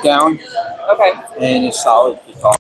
click down. Okay. And it's solid to talk.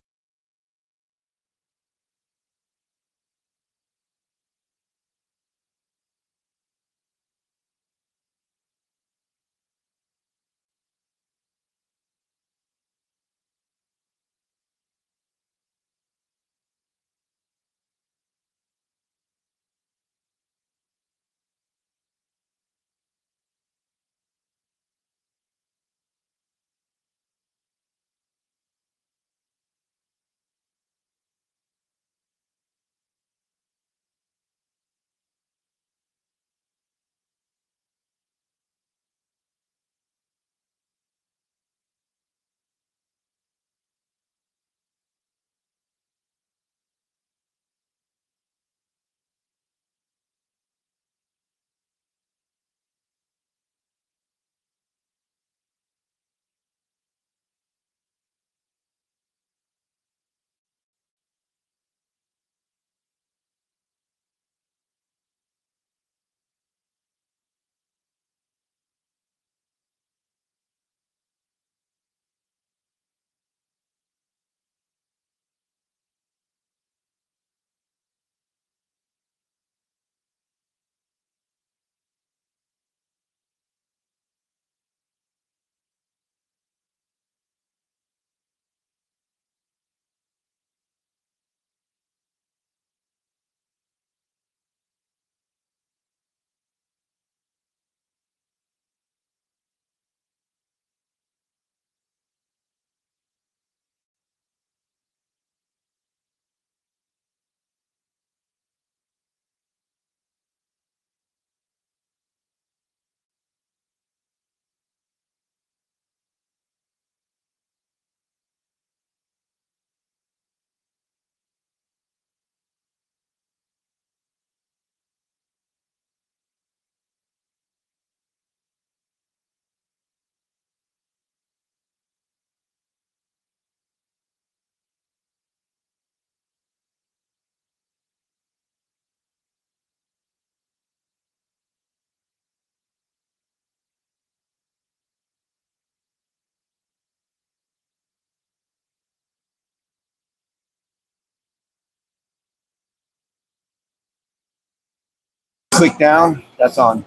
Click down. That's on.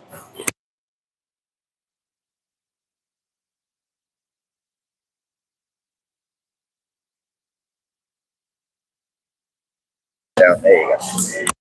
Down. There you go.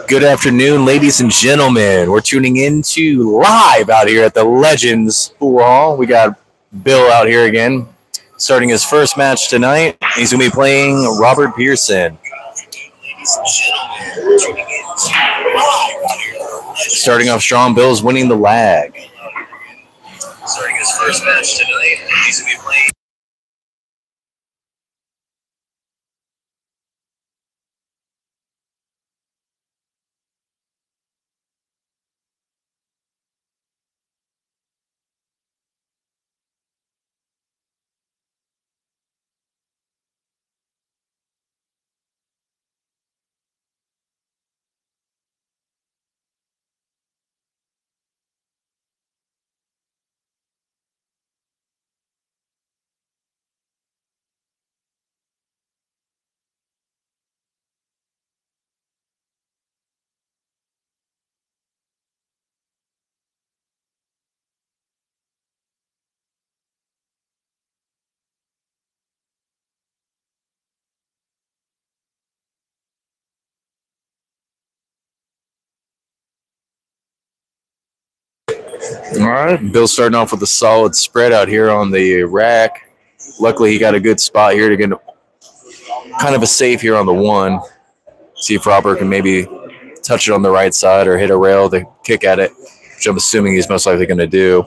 Good afternoon, ladies and gentlemen. We're tuning into live out here at the Legends Pool Hall. We got Bill out here again, starting his first match tonight. He's going to be playing Robert Pearson. Starting off strong, Bill's winning the lag. Starting his first match tonight. He's going to be playing. All right, Bill's starting off with a solid spread out here on the rack. Luckily, he got a good spot here to get kind of a safe here on the one. See if Robert can maybe touch it on the right side or hit a rail to kick at it, which I'm assuming he's most likely going to do.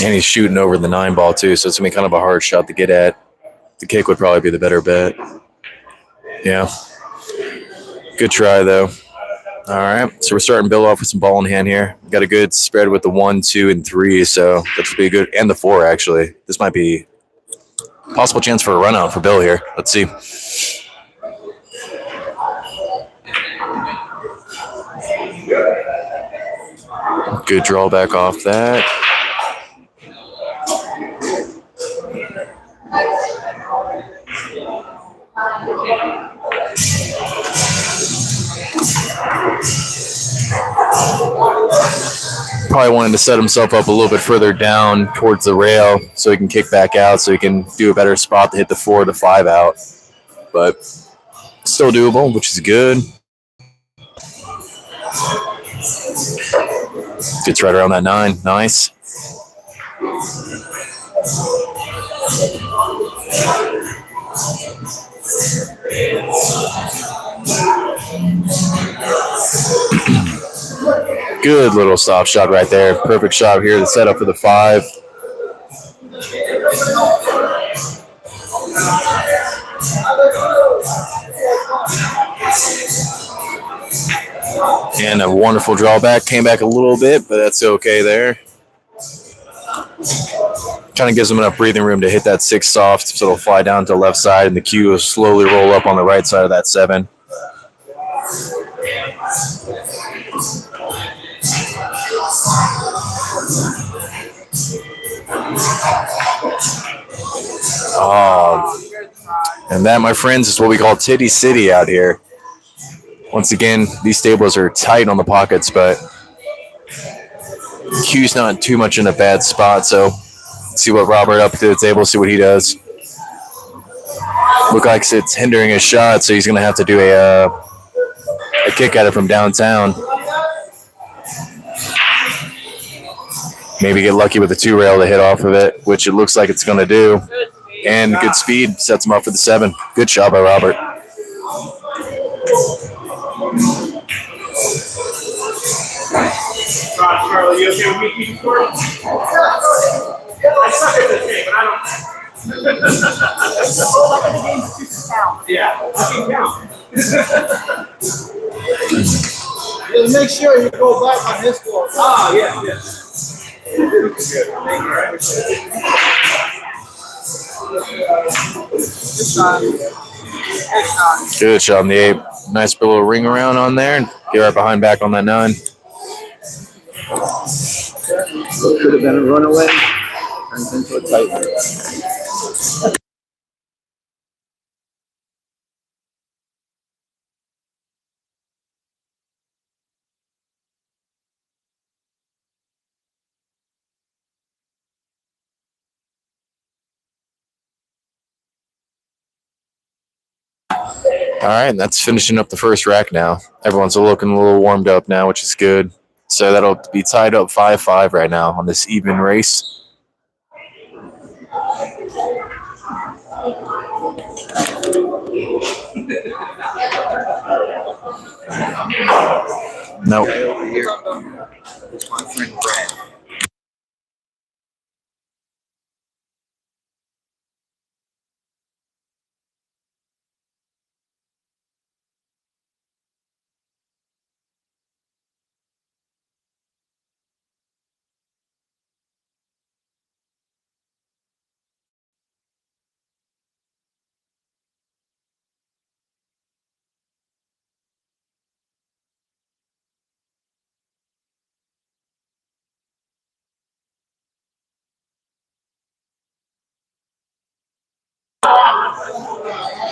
And he's shooting over the 9 ball too, so it's going to be kind of a hard shot to get at. The kick would probably be the better bet. Yeah. Good try, though. All right, so we're starting Bill off with some ball in hand here. Got a good spread with the 1, 2, and 3, so that should be good. And the 4, actually. This might be a possible chance for a run out for Bill here. Let's see. Good drawback off that. Probably wanted to set himself up a little bit further down towards the rail so he can kick back out, so he can do a better spot to hit the 4 or the 5 out. But still doable, which is good. Gets right around that 9. Nice. Good little soft shot right there. Perfect shot here. The setup for the 5. And a wonderful drawback. Came back a little bit, but that's okay there. Kind of gives them enough breathing room to hit that 6 soft, so it'll fly down to the left side, and the cue will slowly roll up on the right side of that 7. And that, my friends, is what we call Titty City out here. Once again, these stables are tight on the pockets, but cue's not too much in a bad spot, so let's see what Robert up to the table, see what he does. Look like it's hindering his shot, so he's going to have to do a kick at it from downtown. Maybe get lucky with the 2 rail to hit off of it, which it looks like it's going to do. And good speed sets him up for the 7. Good shot by Robert. Charlie, you okay with me keeping score? I suck at this game, but I don't. Yeah, I can count. Just make sure you go back on his score. Ah, yeah. Good shot on the 8. Nice little ring around on there, and get right behind back on that 9. Could have been a runaway. Turns into a tight one. All right, that's finishing up the first rack now. Everyone's looking a little warmed up now, which is good. So that'll be tied up 5-5 right now on this even race. No. Over here. It's my friend Brad.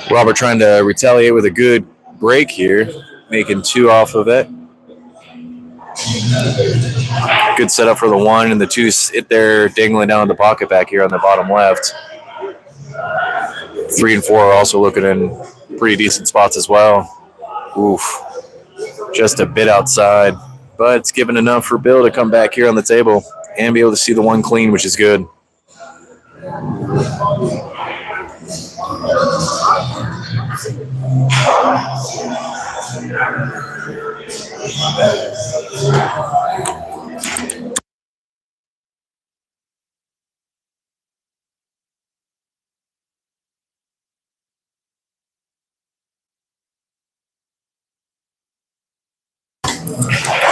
Robert trying to retaliate with a good break here, making 2 off of it. Good setup for the 1, and the 2 sit there dangling down in the pocket back here on the bottom left. 3 and 4 are also looking in pretty decent spots as well. Oof. Just a bit outside, but it's given enough for Bill to come back here on the table and be able to see the one clean, which is good.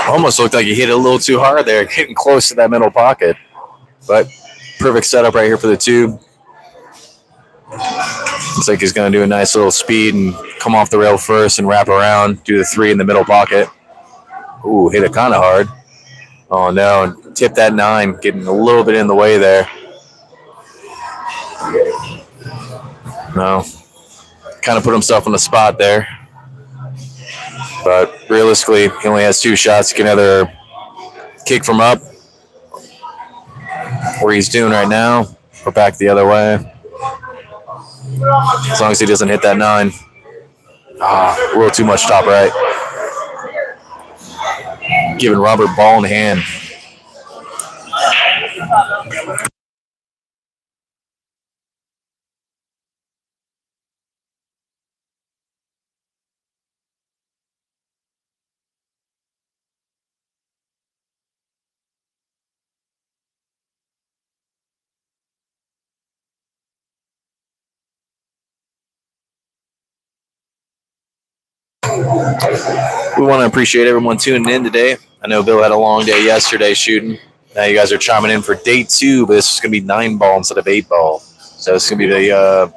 Almost looked like he hit it a little too hard there, getting close to that middle pocket. But perfect setup right here for the tube. Looks like he's going to do a nice little speed and come off the rail first and wrap around, do the 3 in the middle pocket. Ooh, hit it kind of hard. Oh, no. Tip that 9, getting a little bit in the way there. No. Kind of put himself on the spot there. But realistically, he only has 2 shots. He can either kick from up, where he's doing right now, or back the other way. As long as he doesn't hit that 9. A little too much top right. Giving Robert ball in hand. We want to appreciate everyone tuning in today. I know Bill had a long day yesterday shooting. Now you guys are chiming in for day 2, but this is going to be 9 ball instead of 8 ball. So it's going to be the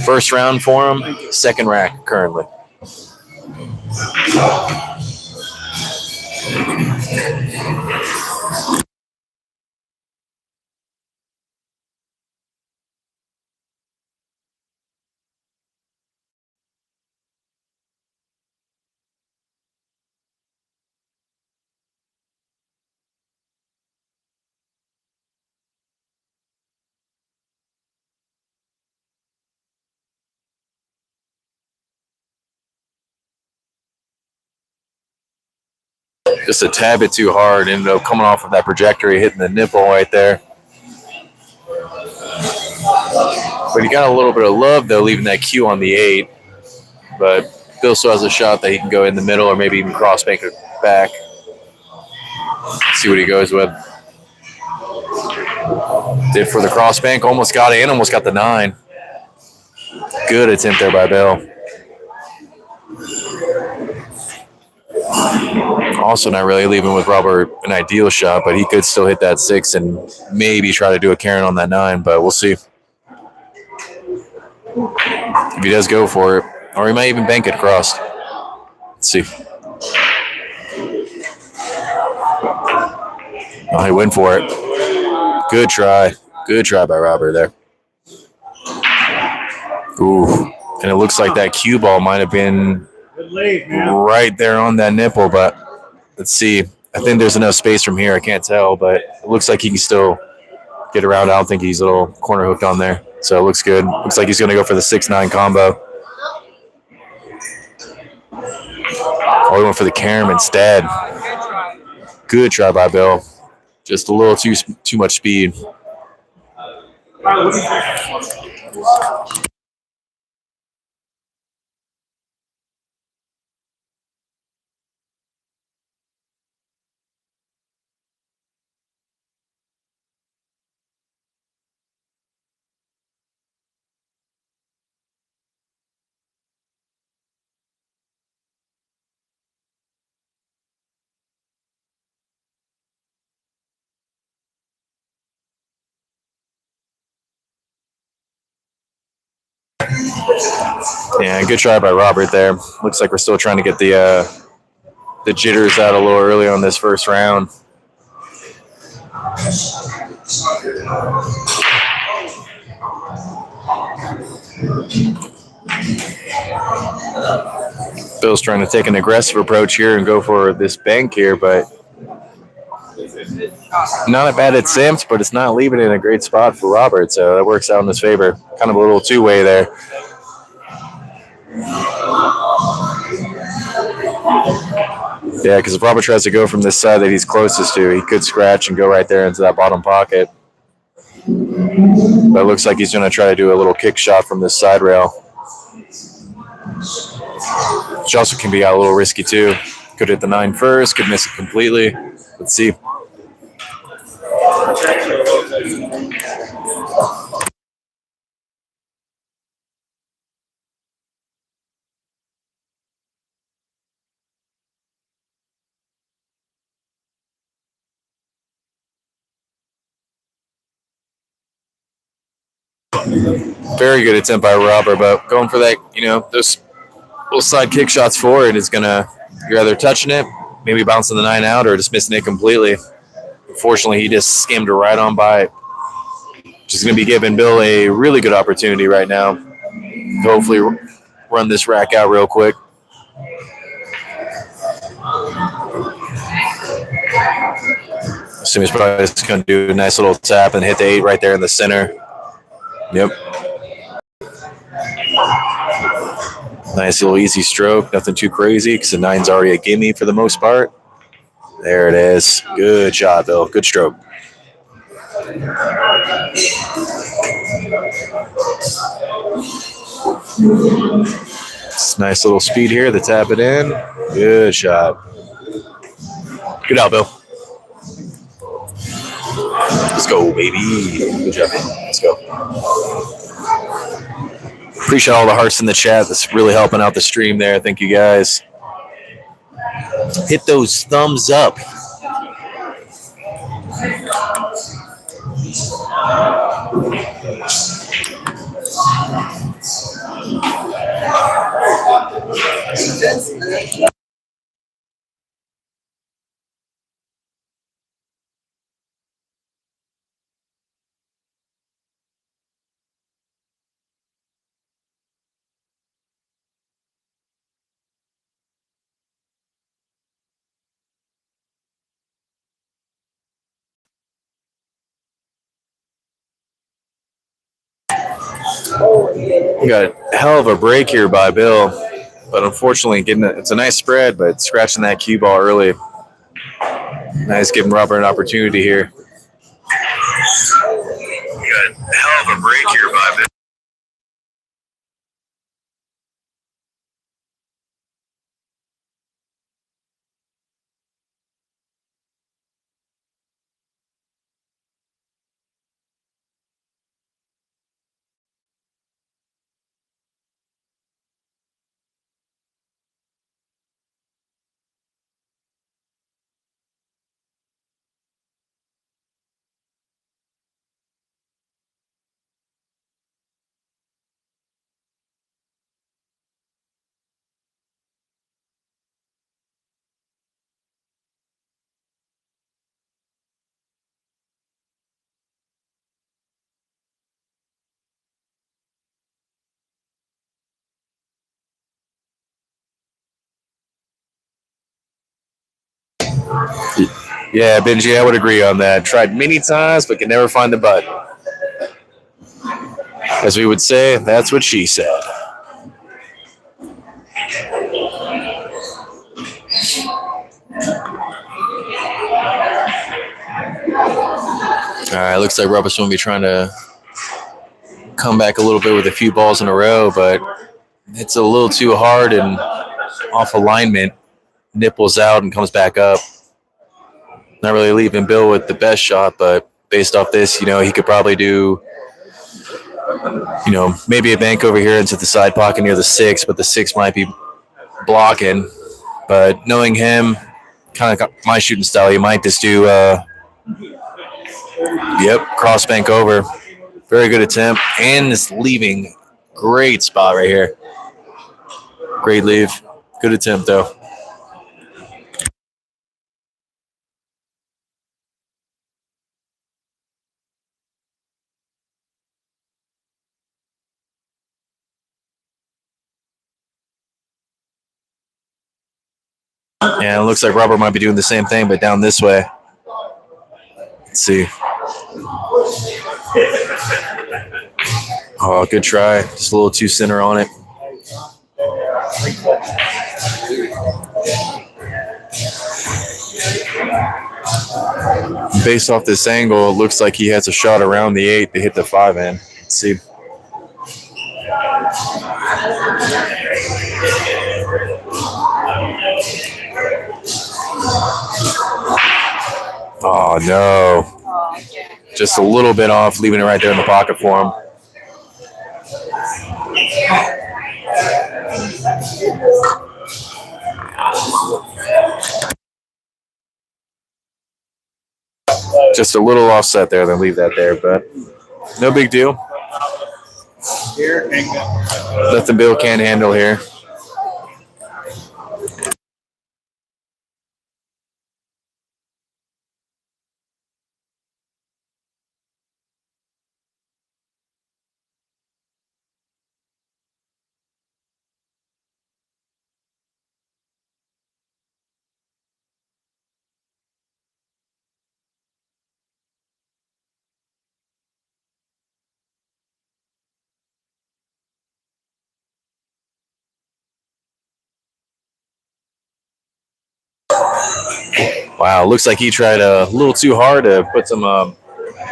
first round for him, second rack currently. Just a tad bit too hard. Ended up coming off of that trajectory, hitting the nipple right there. But he got a little bit of love, though, leaving that cue on the 8. But Bill still has a shot that he can go in the middle or maybe even cross bank it back. See what he goes with. Did for the cross bank, almost got it in, almost got the 9. Good attempt there by Bill. Also not really leaving with Robert an ideal shot, but he could still hit that 6 and maybe try to do a Karen on that 9, but we'll see. If he does go for it, or he might even bank it across. Let's see. Oh, he went for it. Good try. Good try by Robert there. Ooh. And it looks like that cue ball might have been right there on that nipple, but let's see. I think there's enough space from here. I can't tell, but it looks like he can still get around. I don't think he's a little corner hooked on there. So it looks good. Looks like he's going to go for the 6-9 combo. Oh, he went for the carom instead. Good try by Bill. Just a little too much speed. Yeah, good try by Robert there. Looks like we're still trying to get the jitters out a little early on this first round. Bill's trying to take an aggressive approach here and go for this bank here, but Not a bad attempt, but it's not leaving it in a great spot for Robert, so that works out in his favor. Kind of a little two-way there. Yeah, because if Robert tries to go from this side that he's closest to, he could scratch and go right there into that bottom pocket. But it looks like he's going to try to do a little kick shot from this side rail, which also can be a little risky too. Could hit the 9 first, could miss it completely. Let's see. Very good attempt by Robert, but going for that, those little side kick shots forward is gonna, you're either touching it, maybe bouncing the 9 out, or just missing it completely. Unfortunately, he just skimmed right on by it. Just gonna be giving Bill a really good opportunity right now to hopefully run this rack out real quick. So he's probably just gonna do a nice little tap and hit the 8 right there in the center. Yep. Nice little easy stroke, nothing too crazy because the 9's already a gimme for the most part. There it is. Good shot, Bill. Good stroke. Nice little speed here to tap it in. Good shot. Good out, Bill. Let's go, baby. Good job, man. Let's go. Appreciate all the hearts in the chat. That's really helping out the stream there. Thank you, guys. Hit those thumbs up. We got a hell of a break here by Bill, but unfortunately, it's a nice spread, but scratching that cue ball early. Nice giving Robert an opportunity here. We got a hell of a break here by Bill. Yeah, Benji, I would agree on that. Tried many times, but could never find the button. As we would say, that's what she said. All right, looks like Robert's going to be trying to come back a little bit with a few balls in a row, but it's a little too hard and off alignment. Nipples out and comes back up. Not really leaving Bill with the best shot, but based off this, he could probably do, maybe a bank over here into the side pocket near the 6, but the 6 might be blocking. But knowing him, kind of my shooting style, he might just do, cross bank over. Very good attempt. And this leaving, great spot right here. Great leave. Good attempt, though. Yeah, it looks like Robert might be doing the same thing, but down this way. Let's see. Oh, good try. Just a little too center on it. Based off this angle, it looks like he has a shot around the 8 to hit the 5 in. Let's see. Oh, no. Just a little bit off, leaving it right there in the pocket for him. Just a little offset there, then leave that there, but no big deal. Nothing Bill can't handle here. Wow, looks like he tried a little too hard to put some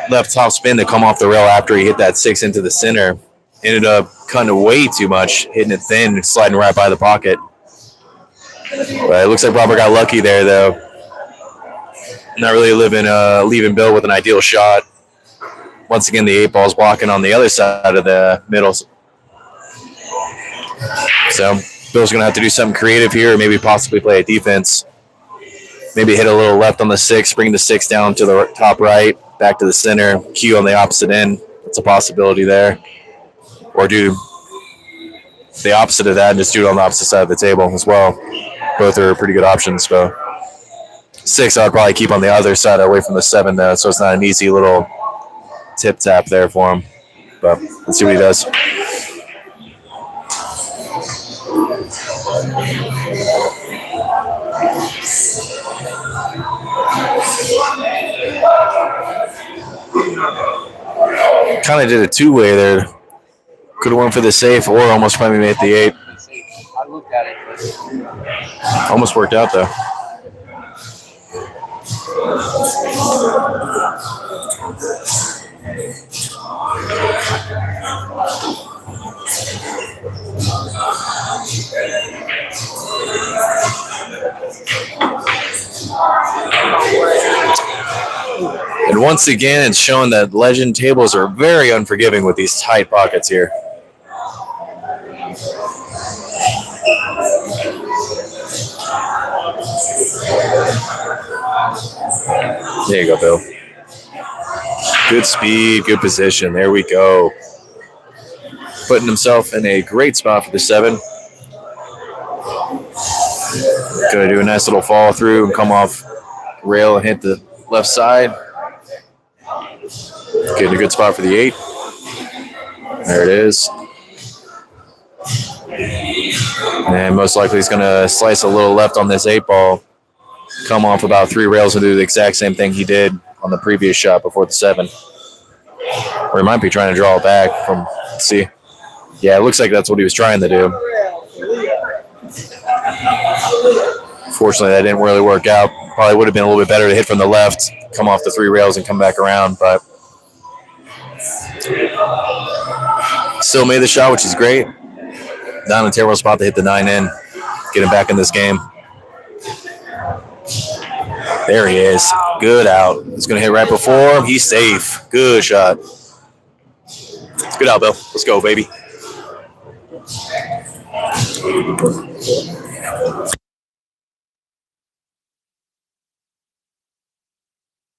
left top spin to come off the rail after he hit that 6 into the center. Ended up cutting it way too much, hitting it thin, sliding right by the pocket. But it looks like Robert got lucky there, though. Not really leaving Bill with an ideal shot. Once again, the 8 ball's blocking on the other side of the middle. So Bill's going to have to do something creative here, or maybe possibly play a defense. Maybe hit a little left on the 6, bring the 6 down to the top right, back to the center, cue on the opposite end. That's a possibility there. Or do the opposite of that and just do it on the opposite side of the table as well. Both are pretty good options. So 6, I would probably keep on the other side away from the 7, though, so it's not an easy little tip tap there for him. But let's see what he does. Kind of did a two-way there. Could have went for the safe or almost probably made the 8. I looked at it. Almost worked out, though. And once again, it's showing that Legend tables are very unforgiving with these tight pockets here. There you go, Bill. Good speed, good position. There we go. Putting himself in a great spot for the 7. Going to do a nice little follow through and come off rail and hit the left side. Getting a good spot for the 8. There it is. And most likely he's going to slice a little left on this 8 ball. Come off about 3 rails and do the exact same thing he did on the previous shot before the 7. Or he might be trying to draw it back from, let's see. Yeah, it looks like that's what he was trying to do. Fortunately, that didn't really work out. Probably would have been a little bit better to hit from the left, come off the 3 rails and come back around, but still made the shot, which is great. Down in a terrible spot to hit the 9 in, get him back in this game. There he is. Good out. He's going to hit right before him. He's safe. Good shot. Good out, Bill. Let's go, baby.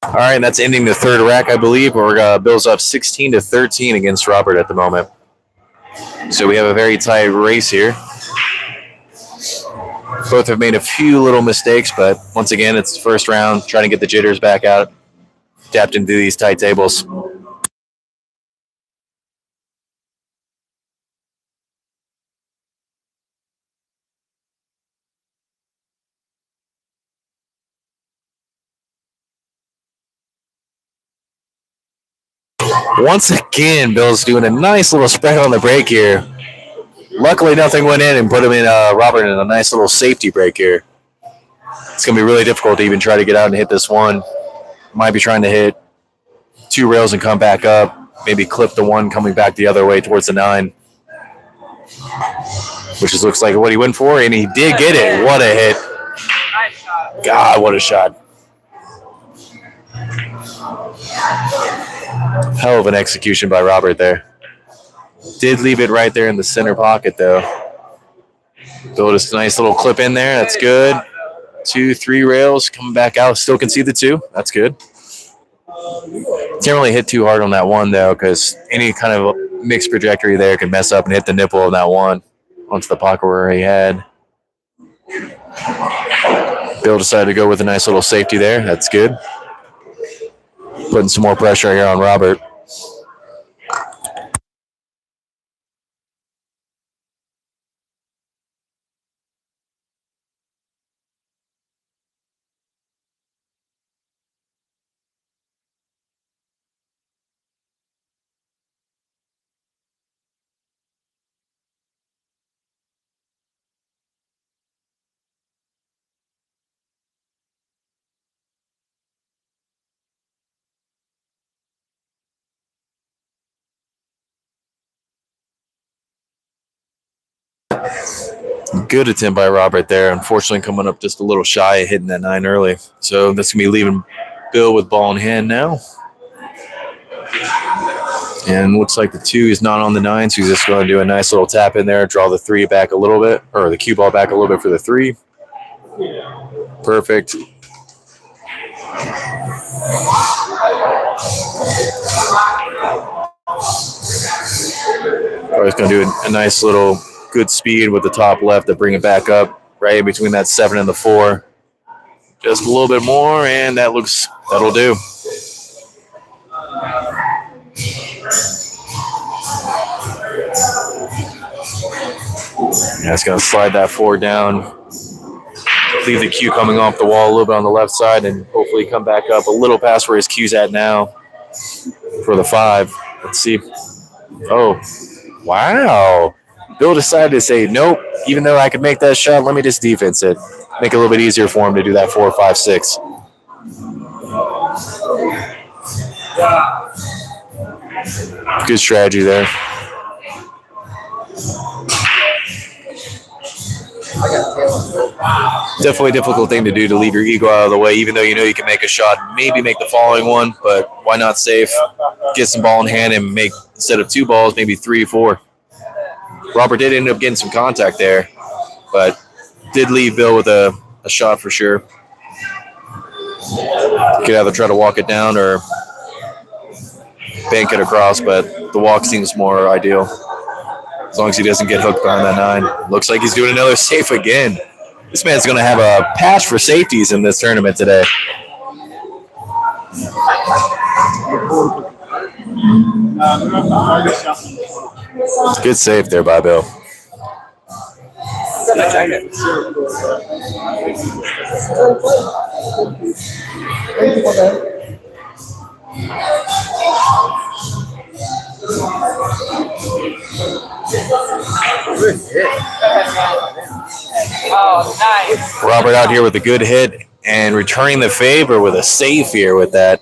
All right, and that's ending the 3rd rack, I believe. Bill's up 16-13 against Robert at the moment. So we have a very tight race here. Both have made a few little mistakes, but once again, it's the first round, trying to get the jitters back out, adapt into these tight tables. Once again, Bill's doing a nice little spread on the break here. Luckily, nothing went in and put him in Robert in a nice little safety break here. It's going to be really difficult to even try to get out and hit this one. Might be trying to hit 2 rails and come back up. Maybe clip the one coming back the other way towards the 9. Which just looks like what he went for, and he did get it. What a hit. God, what a shot. Hell of an execution by Robert there. Did leave it right there in the center pocket, though. Build a nice little clip in there. That's good. 2, 3 rails coming back out. Still can see the 2. That's good. Can't really hit too hard on that one, though, because any kind of mixed trajectory there can mess up and hit the nipple of that one onto the pocket where he had. Bill decided to go with a nice little safety there. That's good. Putting some more pressure here on Robert. Good attempt by Robert there. Unfortunately, coming up just a little shy of hitting that 9 early. So that's going to be leaving Bill with ball in hand now. And looks like the 2 is not on the 9, so he's just going to do a nice little tap in there, draw the 3 back a little bit, or the cue ball back a little bit for the 3. Perfect. I was going to do a nice little good speed with the top left to bring it back up right in between that 7 and the 4. Just a little bit more, and that'll do. Yeah, it's going to slide that 4 down. Leave the cue coming off the wall a little bit on the left side, and hopefully come back up a little past where his cue's at now for the 5. Let's see. Oh, wow. Bill decided to say, nope, even though I could make that shot, let me just defense it. Make it a little bit easier for him to do that 4, 5, 6. Good strategy there. Definitely a difficult thing to do, to leave your ego out of the way, even though you know you can make a shot, maybe make the following one, but why not safe, get some ball in hand and make, instead of 2 balls, maybe 3, 4. Robert did end up getting some contact there, but did leave Bill with a shot for sure. Could either try to walk it down or bank it across, but the walk seems more ideal. As long as he doesn't get hooked behind that 9. Looks like he's doing another safe again. This man's going to have a patch for safeties in this tournament today. Good save there by Bill. Oh, nice. Robert out here with a good hit and returning the favor with a save here with that.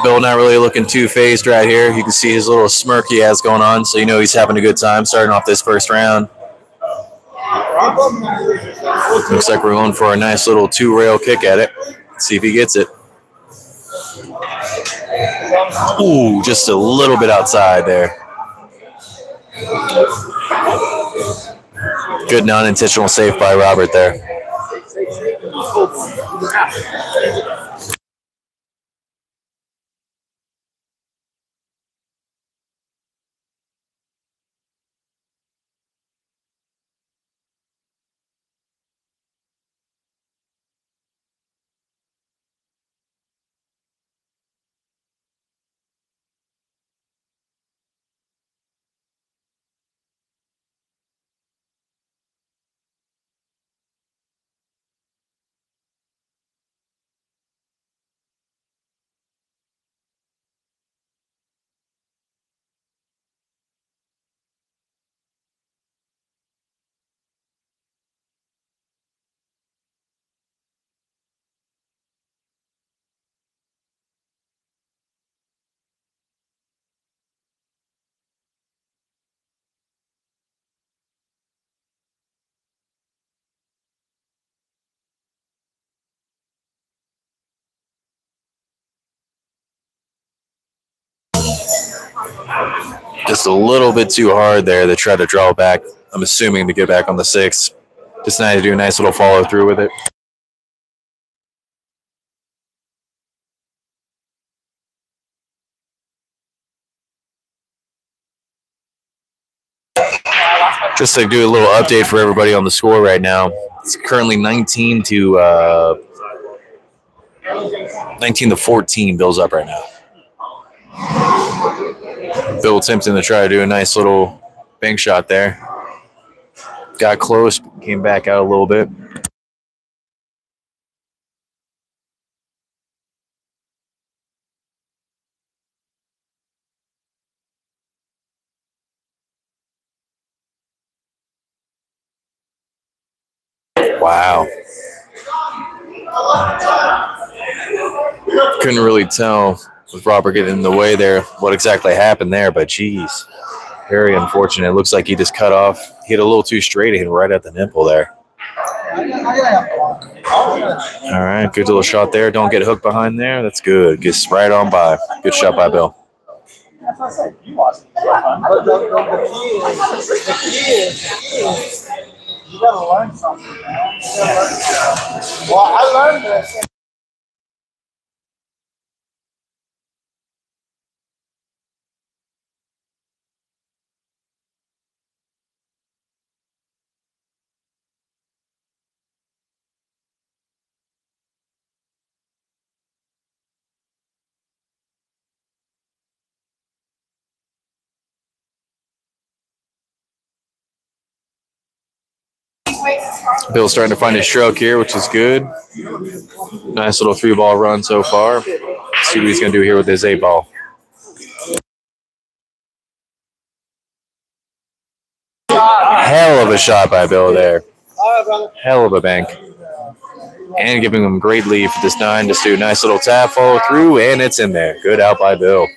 Bill not really looking too phased right here. You can see his little smirk he has going on, so you know he's having a good time starting off this first round. Looks like we're going for a nice little 2-rail kick at it. Let's see if he gets it. Ooh, just a little bit outside there. Good non-intentional save by Robert there. Just a little bit too hard there to try to draw back. I'm assuming to get back on the 6. Just nice to do a nice little follow through with it. Just to do a little update for everybody on the score right now. It's currently 19 to 14. Bill's up right now. Bill attempting to try to do a nice little bank shot there. Got close, came back out a little bit. Wow. Couldn't really tell with Robert getting in the way there what exactly happened there, but geez, very unfortunate. It looks like he just cut off, hit a little too straight, hit right at the nipple there. All right, good little shot there. Don't get hooked behind there. That's good. Gets right on by. Good shot by Bill. But the key is, you gotta learn something, man. Well, I learned this. Bill's starting to find his stroke here, which is good. Nice little 3-ball run so far. Let's see what he's going to do here with his 8-ball. Hell of a shot by Bill there. Hell of a bank. And giving him great lead for this 9. Just do a nice little tap, follow through, and it's in there. Good out by Bill.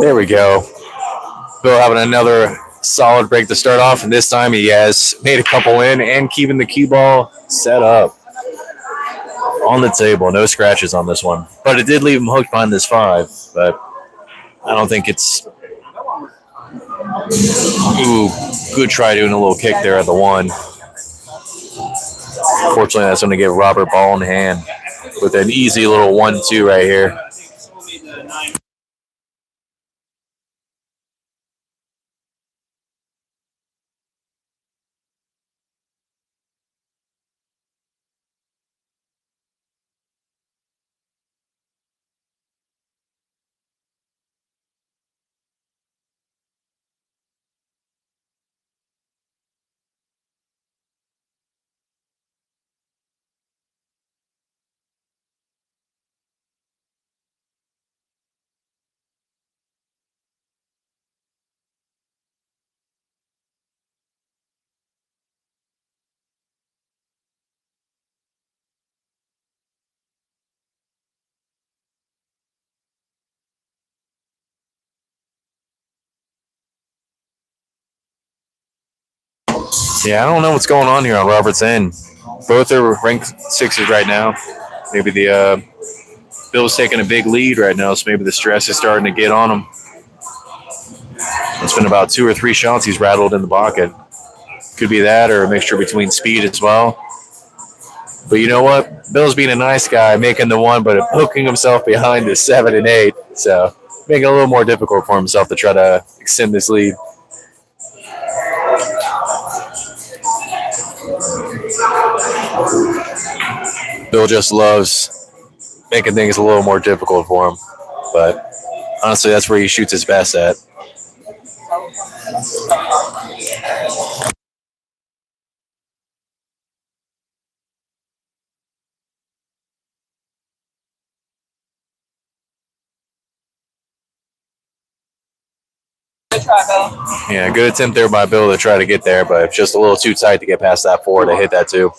There we go. Bill having another solid break to start off, and this time he has made a couple in and keeping the cue ball set up on the table. No scratches on this one, but it did leave him hooked behind this 5. But I don't think it's. Ooh, good try doing a little kick there at the 1. Fortunately, that's going to give Robert ball in hand with an easy little 1-2 right here. Yeah, I don't know what's going on here on Robert's end. Both are ranked 6s right now. Maybe the Bill's taking a big lead right now, so maybe the stress is starting to get on him. It's been about 2 or 3 shots he's rattled in the pocket. Could be that or a mixture between speed as well. But you know what? Bill's being a nice guy, making the 1, but hooking himself behind the 7 and 8. So making it a little more difficult for himself to try to extend this lead. Bill just loves making things a little more difficult for him. But Honestly, that's where he shoots his best at. Yeah, good attempt there by Bill to try to get there, but just a little too tight to get past that 4 to hit that 2.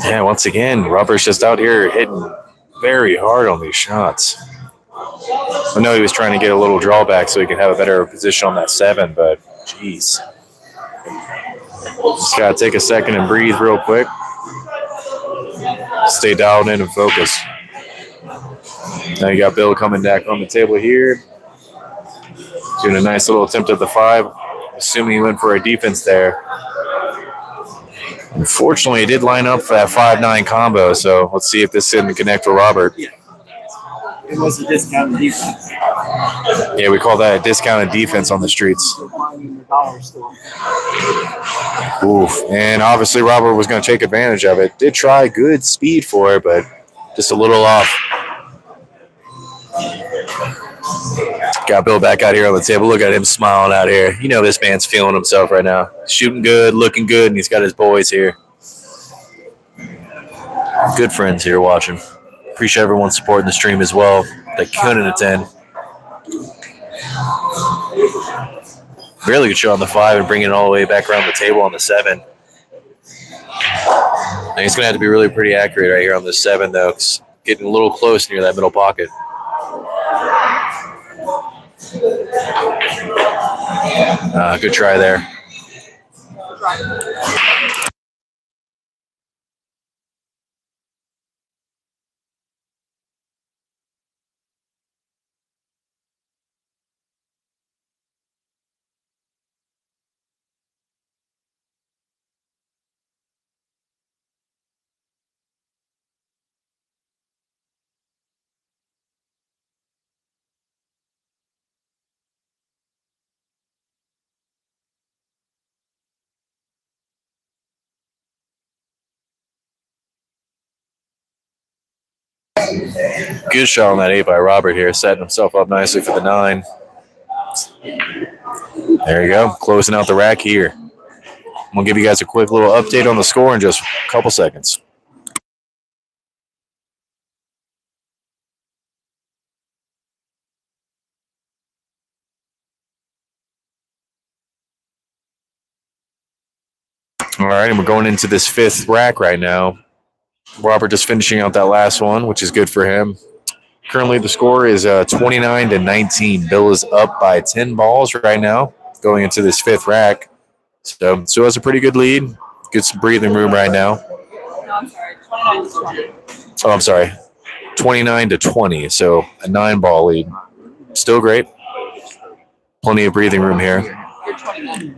Yeah, once again, Robert's just out here hitting very hard on these shots. I know he was trying to get a little drawback so he could have a better position on that 7, but jeez. Just got to take a second and breathe real quick. Stay dialed in and focus. Now you got Bill coming back on the table here. Doing a nice little attempt at the 5. Assuming he went for a defense there. Unfortunately, it did line up for that 5-9 combo, so let's see if this didn't connect for Robert. It was a discounted defense. Yeah, we call that a discounted defense on the streets. Oof. And obviously Robert was going to take advantage of it. Did try good speed for it, but just a little off. Got Bill back out here on the table. Look at him smiling out here. You know this man's feeling himself right now. Shooting good, looking good, and he's got his boys here. Good friends here watching. Appreciate everyone supporting the stream as well. They couldn't attend. Really good shot on the 5 and bringing it all the way back around the table on the 7. And he's going to have to be really pretty accurate right here on this 7, though. Getting a little close near that middle pocket. Good try there. Good shot on that 8 by Robert here, setting himself up nicely for the 9. There you go, closing out the rack here. I'm going to give you guys a quick little update on the score in just a couple seconds. All right, and we're going into this 5th rack right now. Robert just finishing out that last one, which is good for him. Currently, the score is 29-19. Bill is up by 10 balls right now, going into this 5th rack. So has a pretty good lead. Get some breathing room right now. No, I'm sorry. 29-20. Oh, I'm sorry. 29-20. So a 9-ball lead. Still great. Plenty of breathing room here. You're 29.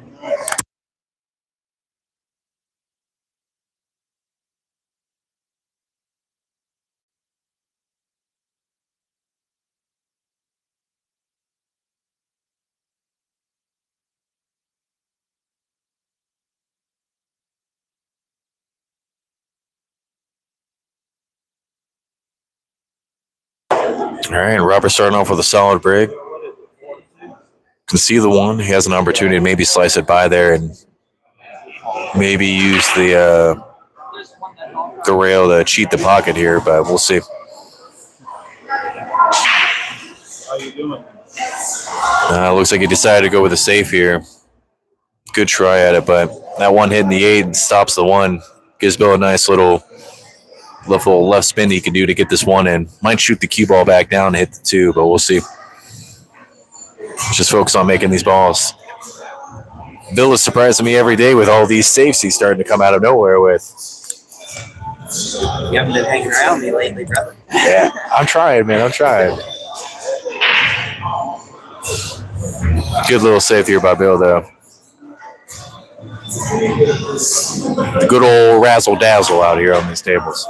All right, Robert starting off with a solid break. Can see the 1. He has an opportunity to maybe slice it by there and maybe use the rail to cheat the pocket here, but we'll see. How you doing? Looks like he decided to go with a safe here. Good try at it, but that 1 hitting the 8 and stops the 1. Gives Bill a nice little left spin he can do to get this 1 in. Might shoot the cue ball back down and hit the 2, but we'll see. Just focus on making these balls. Bill is surprising me every day with all these safes he's starting to come out of nowhere with. You haven't been hanging around me lately, brother. Yeah, I'm trying, man. I'm trying. Good little save here by Bill, though. The good old razzle dazzle out here on these tables.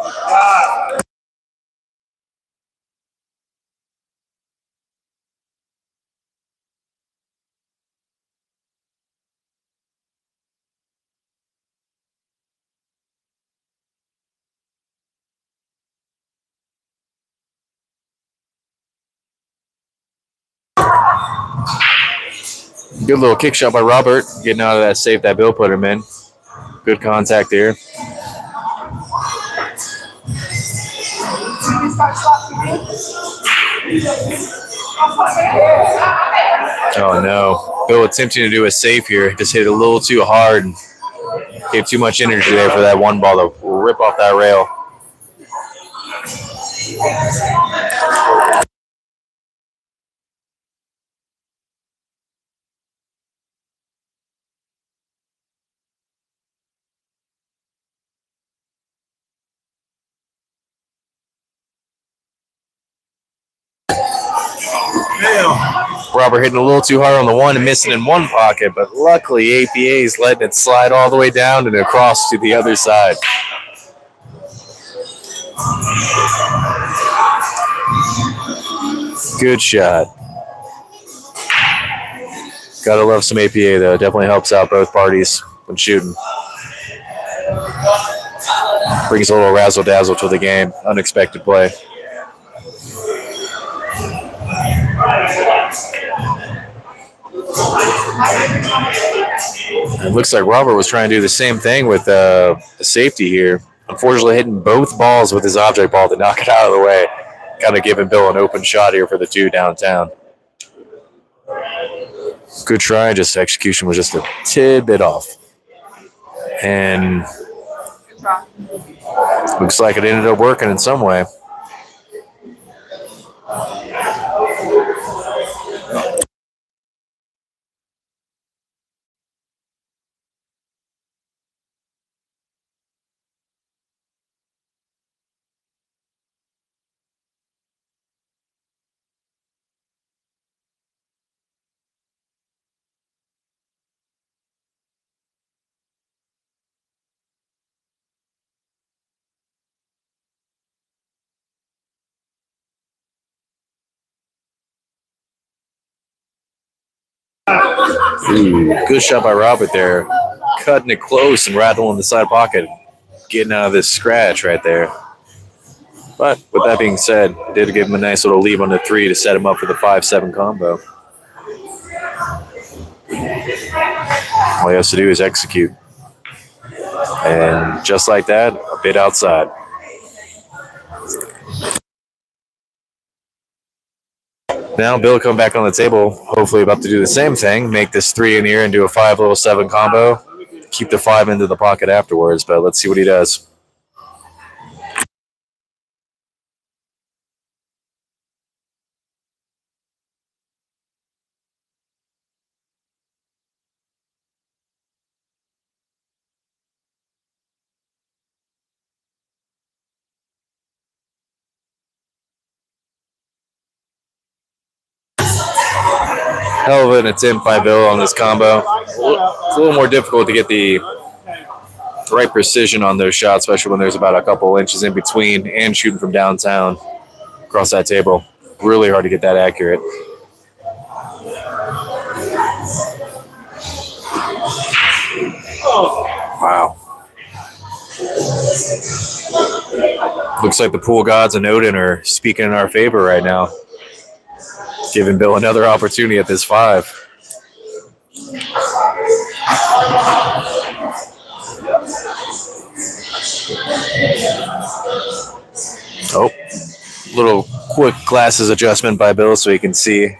Good little kick shot by Robert, getting out of that safe that Bill put him in. Good contact there. Oh no. Bill attempting to do a save here. Just hit it a little too hard. Gave too much energy there for that one ball to rip off that rail. Robert hitting a little too hard on the one and missing in one pocket, but luckily APA is letting it slide all the way down and across to the other side. Good shot. Gotta love some APA though. Definitely helps out both parties when shooting. Brings a little razzle dazzle to the game. Unexpected play. It looks like Robert was trying to do the same thing with the safety here. Unfortunately, hitting both balls with his object ball to knock it out of the way. Kind of giving Bill an open shot here for the two downtown. Good try, just execution was just a tidbit off. And looks like it ended up working in some way. Ooh, good shot by Robert there. Cutting it close and rattling the side pocket. Getting out of this scratch right there. But with that being said, it did give him a nice little lead on the 3 to set him up for the 5-7 combo. All he has to do is execute. And just like that, a bit outside. Now Bill come back on the table, hopefully about to do the same thing, make this 3 in here and do a 5-7 combo. Keep the 5 into the pocket afterwards, but let's see what he does. Hell of an attempt by Bill on this combo. It's a little more difficult to get the right precision on those shots, especially when there's about a couple inches in between and shooting from downtown across that table. Really hard to get that accurate. Wow. Looks like the pool gods and Odin are speaking in our favor right now. Giving Bill another opportunity at this 5. Oh, little quick glasses adjustment by Bill so he can see.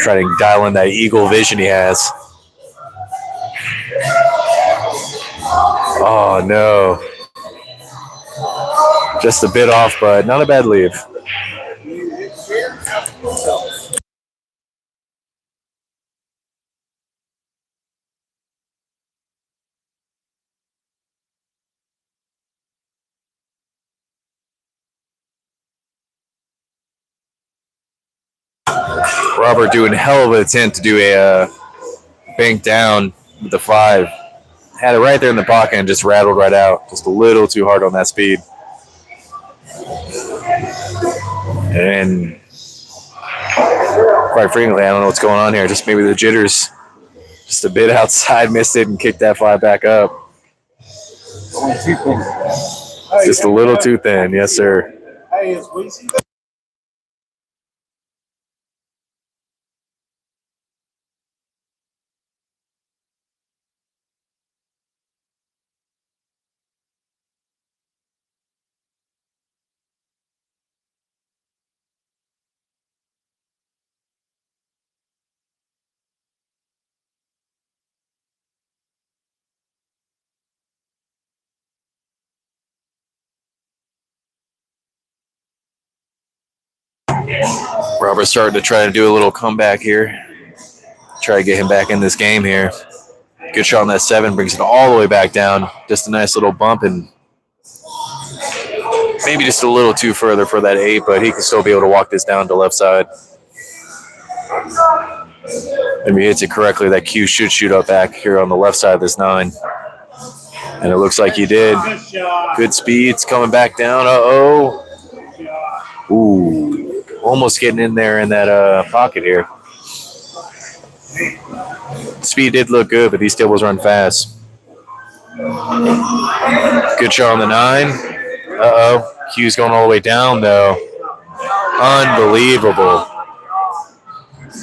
Try to dial in that eagle vision he has. Oh, no. Just a bit off, but not a bad lead. Robert doing a hell of an attempt to do a bank down with the 5. Had it right there in the pocket and just rattled right out. Just a little too hard on that speed. And quite frankly, I don't know what's going on here. Just maybe the jitters. Just a bit outside, missed it, and kicked that 5 back up. Just a little too thin. Yes, sir. Hey, is we see that? Robert's starting to try to do a little comeback here. Try to get him back in this game here. Good shot on that 7, brings it all the way back down. Just a nice little bump and maybe just a little too further for that 8, but he can still be able to walk this down to left side. If he hits it correctly, that cue should shoot up back here on the left side of this 9. And it looks like he did. Good speeds coming back down. Uh-oh. Ooh. Almost getting in there in that pocket here. Speed did look good, but these tables run fast. Good shot on the 9. Uh-oh. Cue's going all the way down, though. Unbelievable.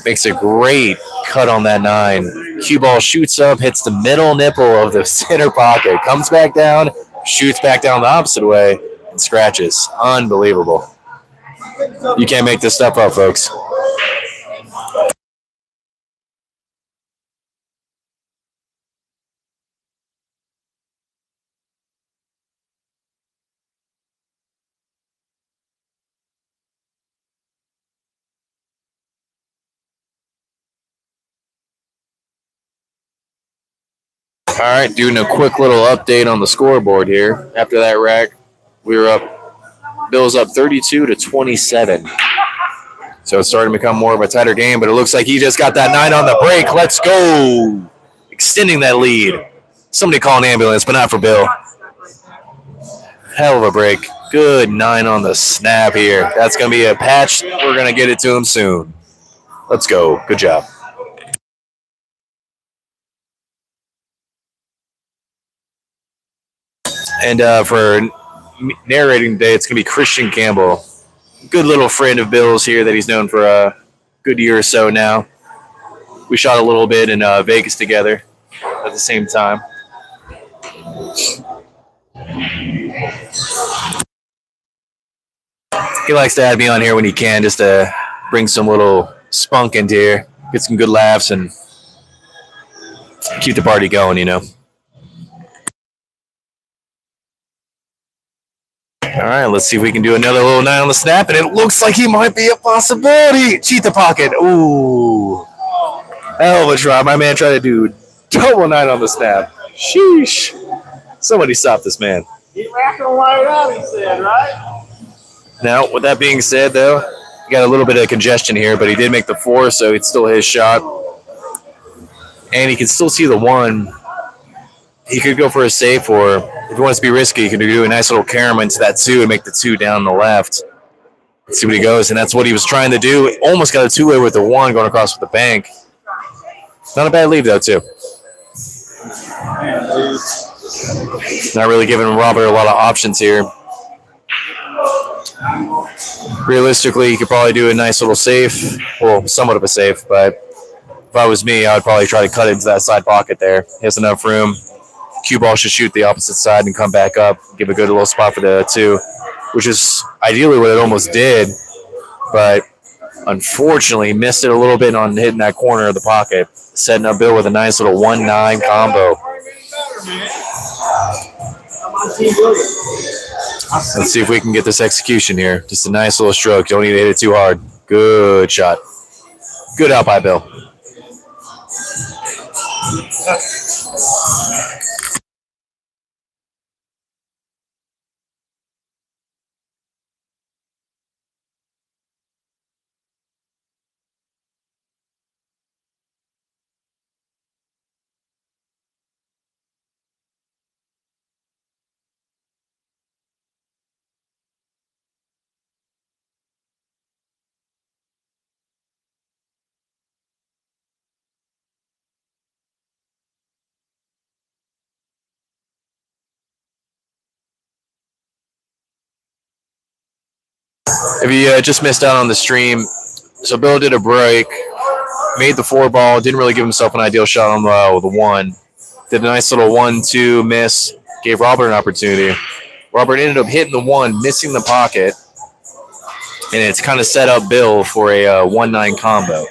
Makes a great cut on that 9. Cue ball shoots up, hits the middle nipple of the center pocket, comes back down, shoots back down the opposite way, and scratches. Unbelievable. You can't make this stuff up, folks. All right, doing a quick little update on the scoreboard here. After that rack, we were up. Bill's up 32-27. So it's starting to become more of a tighter game, but it looks like he just got that 9 on the break. Let's go. Extending that lead. Somebody call an ambulance, but not for Bill. Hell of a break. Good 9 on the snap here. That's going to be a patch. We're going to get it to him soon. Let's go. Good job. And for narrating today, it's going to be Christian Campbell. Good little friend of Bill's here that he's known for a good year or so now. We shot a little bit in Vegas together at the same time. He likes to have me on here when he can just to bring some little spunk into here, get some good laughs, and keep the party going, you know. All right, let's see if we can do another little 9 on the snap, and it looks like he might be a possibility. Cheat the pocket. Ooh. Hell of a try. My man tried to do double 9 on the snap. Sheesh. Somebody stop this man. He racked him right up, he said, right? Now, with that being said, though, he got a little bit of congestion here, but he did make the 4, so it's still his shot. And he can still see the 1. He could go for a safe, or if he wants to be risky, he could do a nice little carom into that 2 and make the 2 down the left. Let's see what he goes, and that's what he was trying to do. Almost got a 2-way with the 1 going across with the bank. Not a bad lead, though, too. Not really giving Robert a lot of options here. Realistically, he could probably do a nice little safe. Well, somewhat of a safe, but if I was me, I would probably try to cut into that side pocket there. He has enough room. Cue ball should shoot the opposite side and come back up, give a good little spot for the 2, which is ideally what it almost did, but unfortunately missed it a little bit on hitting that corner of the pocket, setting up Bill with a nice little 1-9 combo. Let's see if we can get this execution here. Just a nice little stroke. You don't need to hit it too hard. Good shot. Good out by Bill. If you just missed out on the stream, so Bill did a break, made the 4 ball, didn't really give himself an ideal shot on the 1. Did a nice little 1-2 miss, gave Robert an opportunity. Robert ended up hitting the 1, missing the pocket, and it's kind of set up Bill for a 1-9 combo.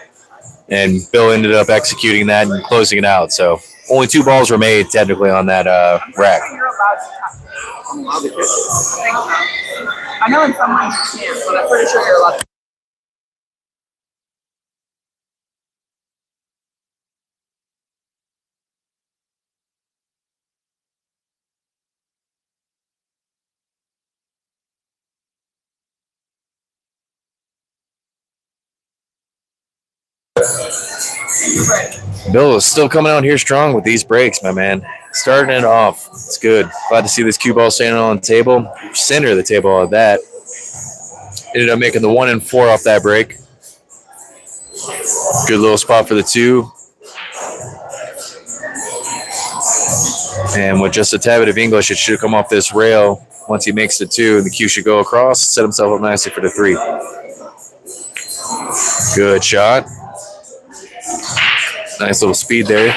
And Bill ended up executing that and closing it out. So only 2 balls were made technically on that rack. You're allowed to tap. I'm allowed to catch it. I think so. I know in some ways you can't, but I'm pretty sure you're allowed to. Bill is still coming out here strong with these breaks, my man. Starting it off. It's good. Glad to see this cue ball standing on the table. Center of the table at that. Ended up making the 1 and 4 off that break. Good little spot for the 2. And with just a tad bit of English, it should come off this rail. Once he makes the 2, the cue should go across, set himself up nicely for the 3. Good shot. Nice little speed there.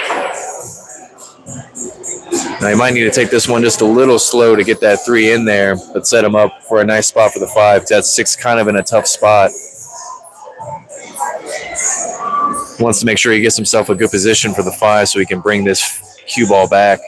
Now you might need to take this one just a little slow to get that 3 in there, but set him up for a nice spot for the 5. That 6 kind of in a tough spot. Wants to make sure he gets himself a good position for the 5 so he can bring this cue ball back.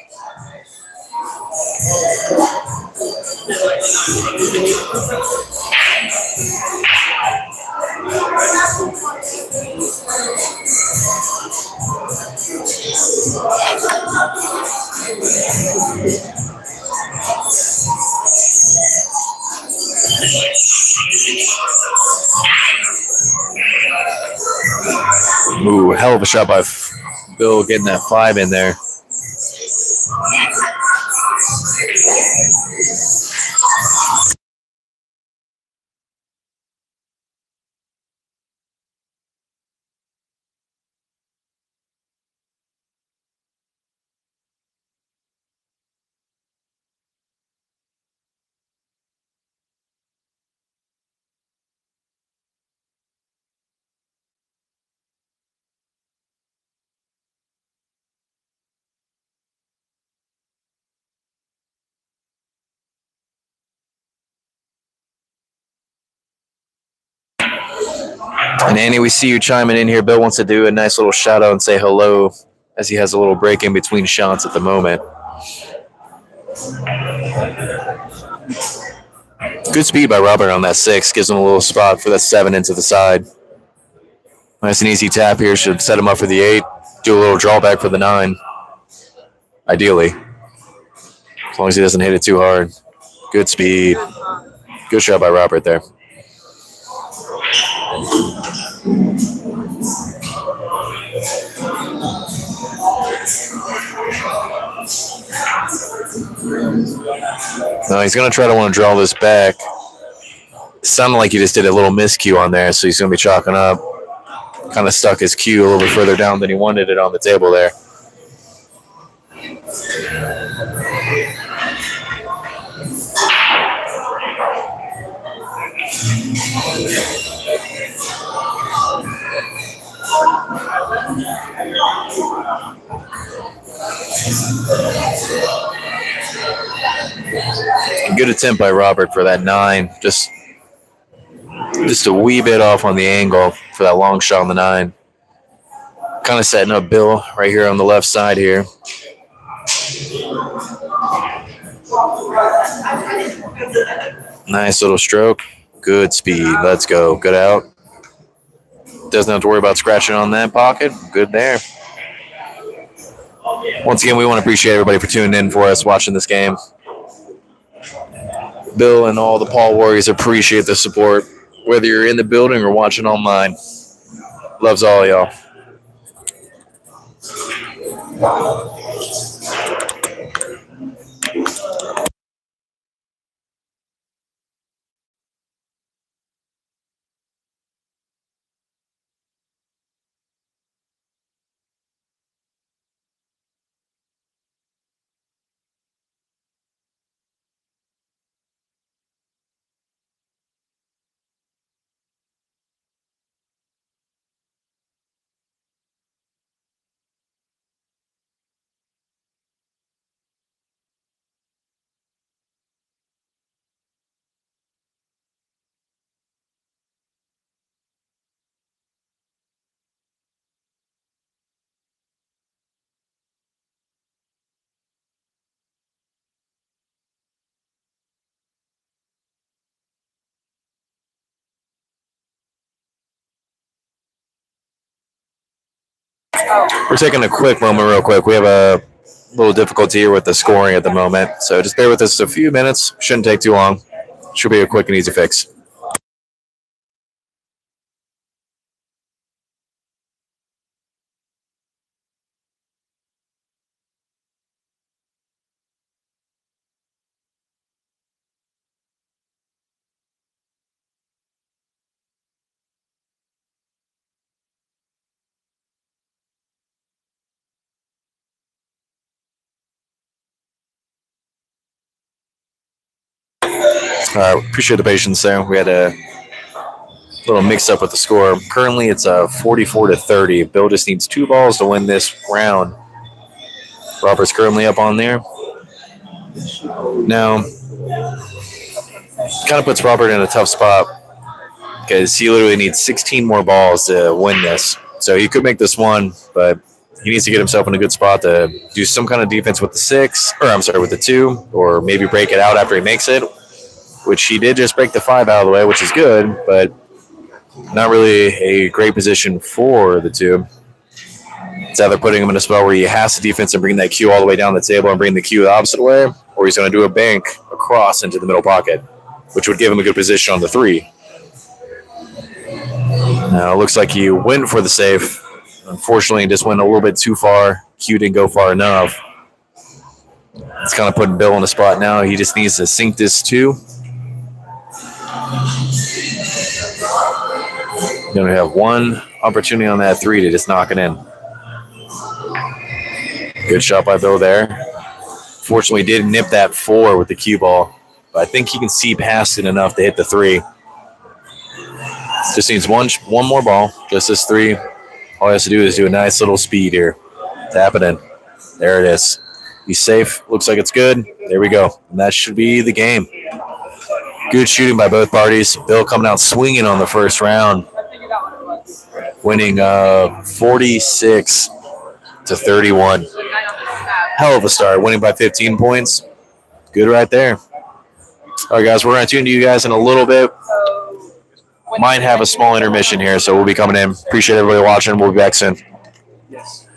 Ooh, hell of a shot by Bill getting that 5 in there. And Annie, we see you chiming in here. Bill wants to do a nice little shout out and say hello as he has a little break in between shots at the moment. Good speed by Robert on that 6. Gives him a little spot for that 7 into the side. Nice and easy tap here. Should set him up for the 8. Do a little drawback for the 9. Ideally. As long as he doesn't hit it too hard. Good speed. Good shot by Robert there. No, he's going to try to want to draw this back. It sounded like he just did a little miscue on there, so he's going to be chalking up. Kind of stuck his cue a little bit further down than he wanted it on the table there. Good attempt by Robert for that 9. Just a wee bit off on the angle for that long shot on the 9. Kind of setting up Bill right here on the left side here. Nice little stroke. Good speed. Let's go. Good out. Doesn't have to worry about scratching on that pocket. Good there. Once again, we want to appreciate everybody for tuning in for us, watching this game. Bill and all the Paw Warriors appreciate the support, whether you're in the building or watching online. Loves all y'all. We're taking a quick moment, real quick. We have a little difficulty here with the scoring at the moment, so just bear with us a few minutes. Shouldn't take too long. Should be a quick and easy fix. Appreciate the patience there. We had a little mix up with the score. Currently, it's 44-30. Bill just needs 2 balls to win this round. Robert's currently up on there. Now, kind of puts Robert in a tough spot because he literally needs 16 more balls to win this. So he could make this one, but he needs to get himself in a good spot to do some kind of defense with the 6, or I'm sorry, with the 2, or maybe break it out after he makes it, which he did just break the 5 out of the way, which is good, but not really a great position for the 2. It's either putting him in a spot where he has to defense and bring that cue all the way down the table and bring the cue the opposite way, or he's going to do a bank across into the middle pocket, which would give him a good position on the 3. Now, it looks like he went for the safe. Unfortunately, he just went a little bit too far. Cue didn't go far enough. It's kind of putting Bill on the spot now. He just needs to sink this 2. Going to have one opportunity on that 3 to just knock it in. Good shot by Bill there. Fortunately, did nip that 4 with the cue ball, but I think he can see past it enough to hit the 3. Just needs one more ball, just this 3. All he has to do is do a nice little speed here. Tap it in. There it is. He's safe. Looks like it's good. There we go. And that should be the game. Good shooting by both parties. Bill coming out swinging on the first round, winning 46-31. Hell of a start, winning by 15 points. Good right there. All right, guys, we're going to tune to you guys in a little bit. Might have a small intermission here, so we'll be coming in. Appreciate everybody watching. We'll be back soon. Yes.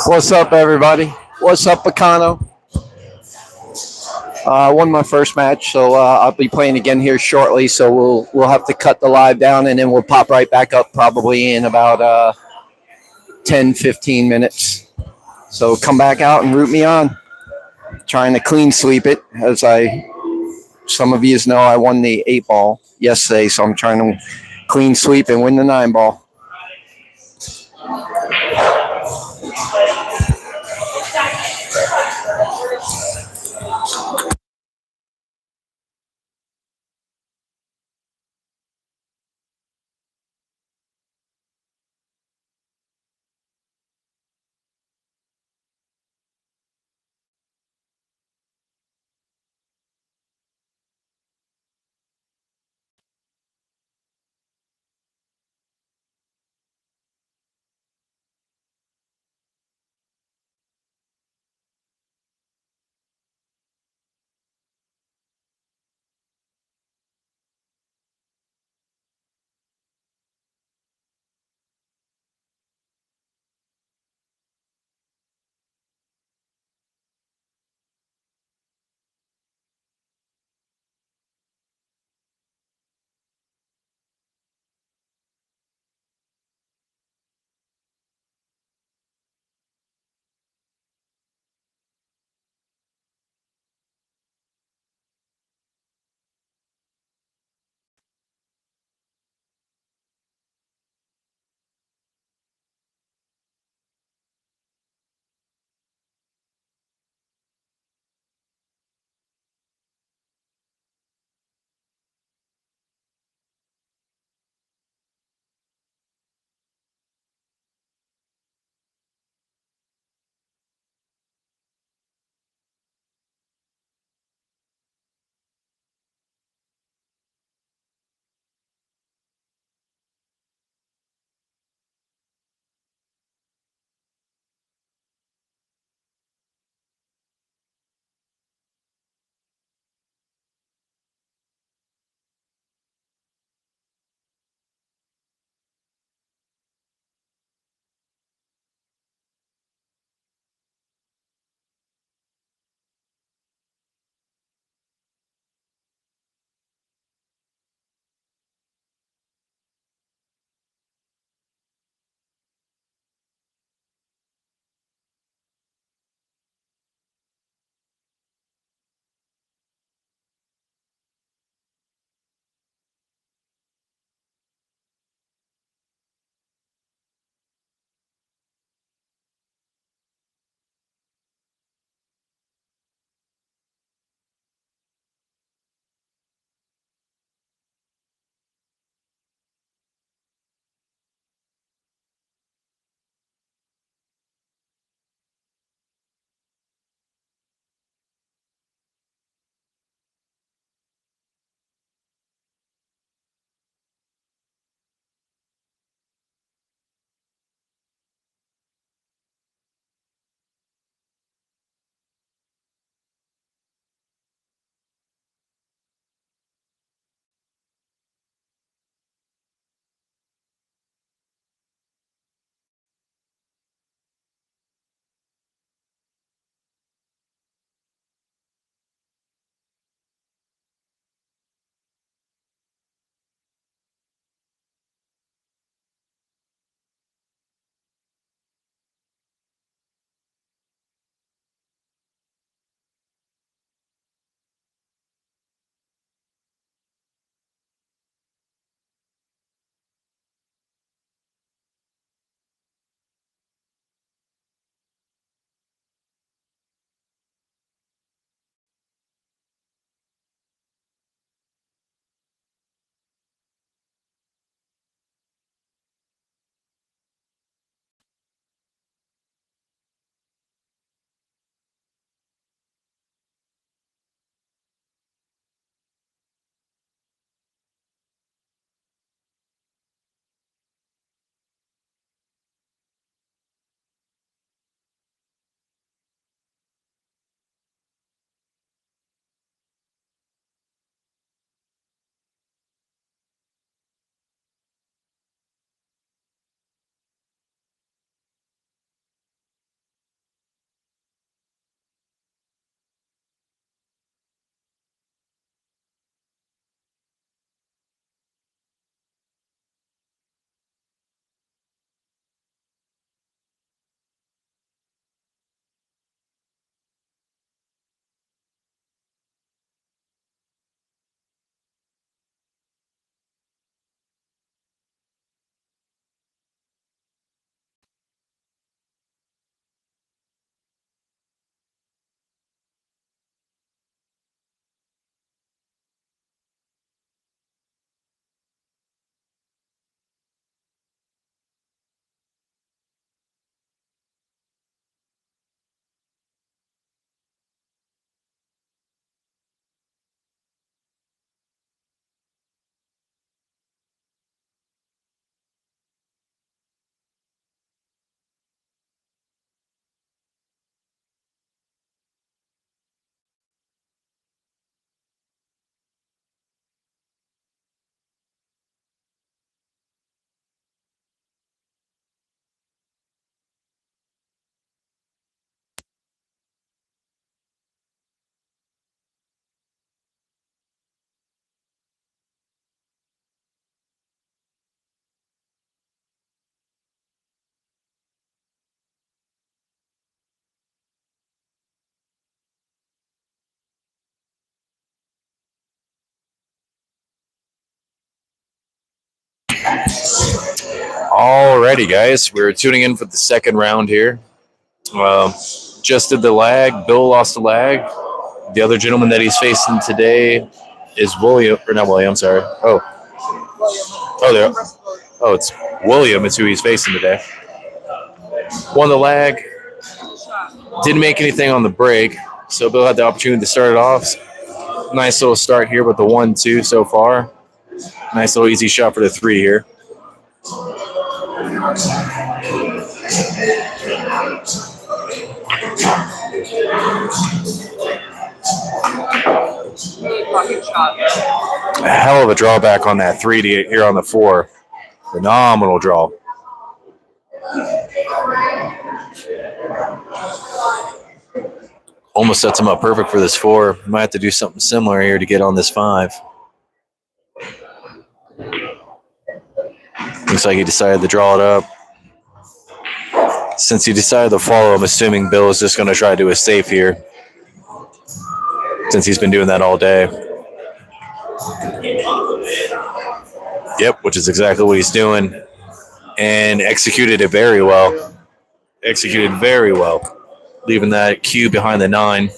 What's up, everybody? What's up, Bacano? I won my first match, so I'll be playing again here shortly. So we'll have to cut the live down, and then we'll pop right back up probably in about 10, 15 minutes. So come back out and root me on. Trying to clean sweep it, as some of you know, I won the 8-ball yesterday, so I'm trying to clean sweep and win the 9-ball. Alrighty, guys, we're tuning in for the second round here. Just did the lag. Bill lost the lag. The other gentleman that he's facing today is William, or not William. I'm sorry. There. Oh, it's William. It's who he's facing today. Won the lag. Didn't make anything on the break, so Bill had the opportunity to start it off. Nice little start here with the 1-2 so far. Nice little easy shot for the 3 here. A hell of a drawback on that 3 to get here on the 4. Phenomenal draw. Almost sets him up perfect for this 4. Might have to do something similar here to get on this 5. Looks like he decided to draw it up. Since he decided to follow, I'm assuming Bill is just going to try to do a safe here, since he's been doing that all day. Yep, which is exactly what he's doing. And executed it very well. Leaving that cue behind the 9.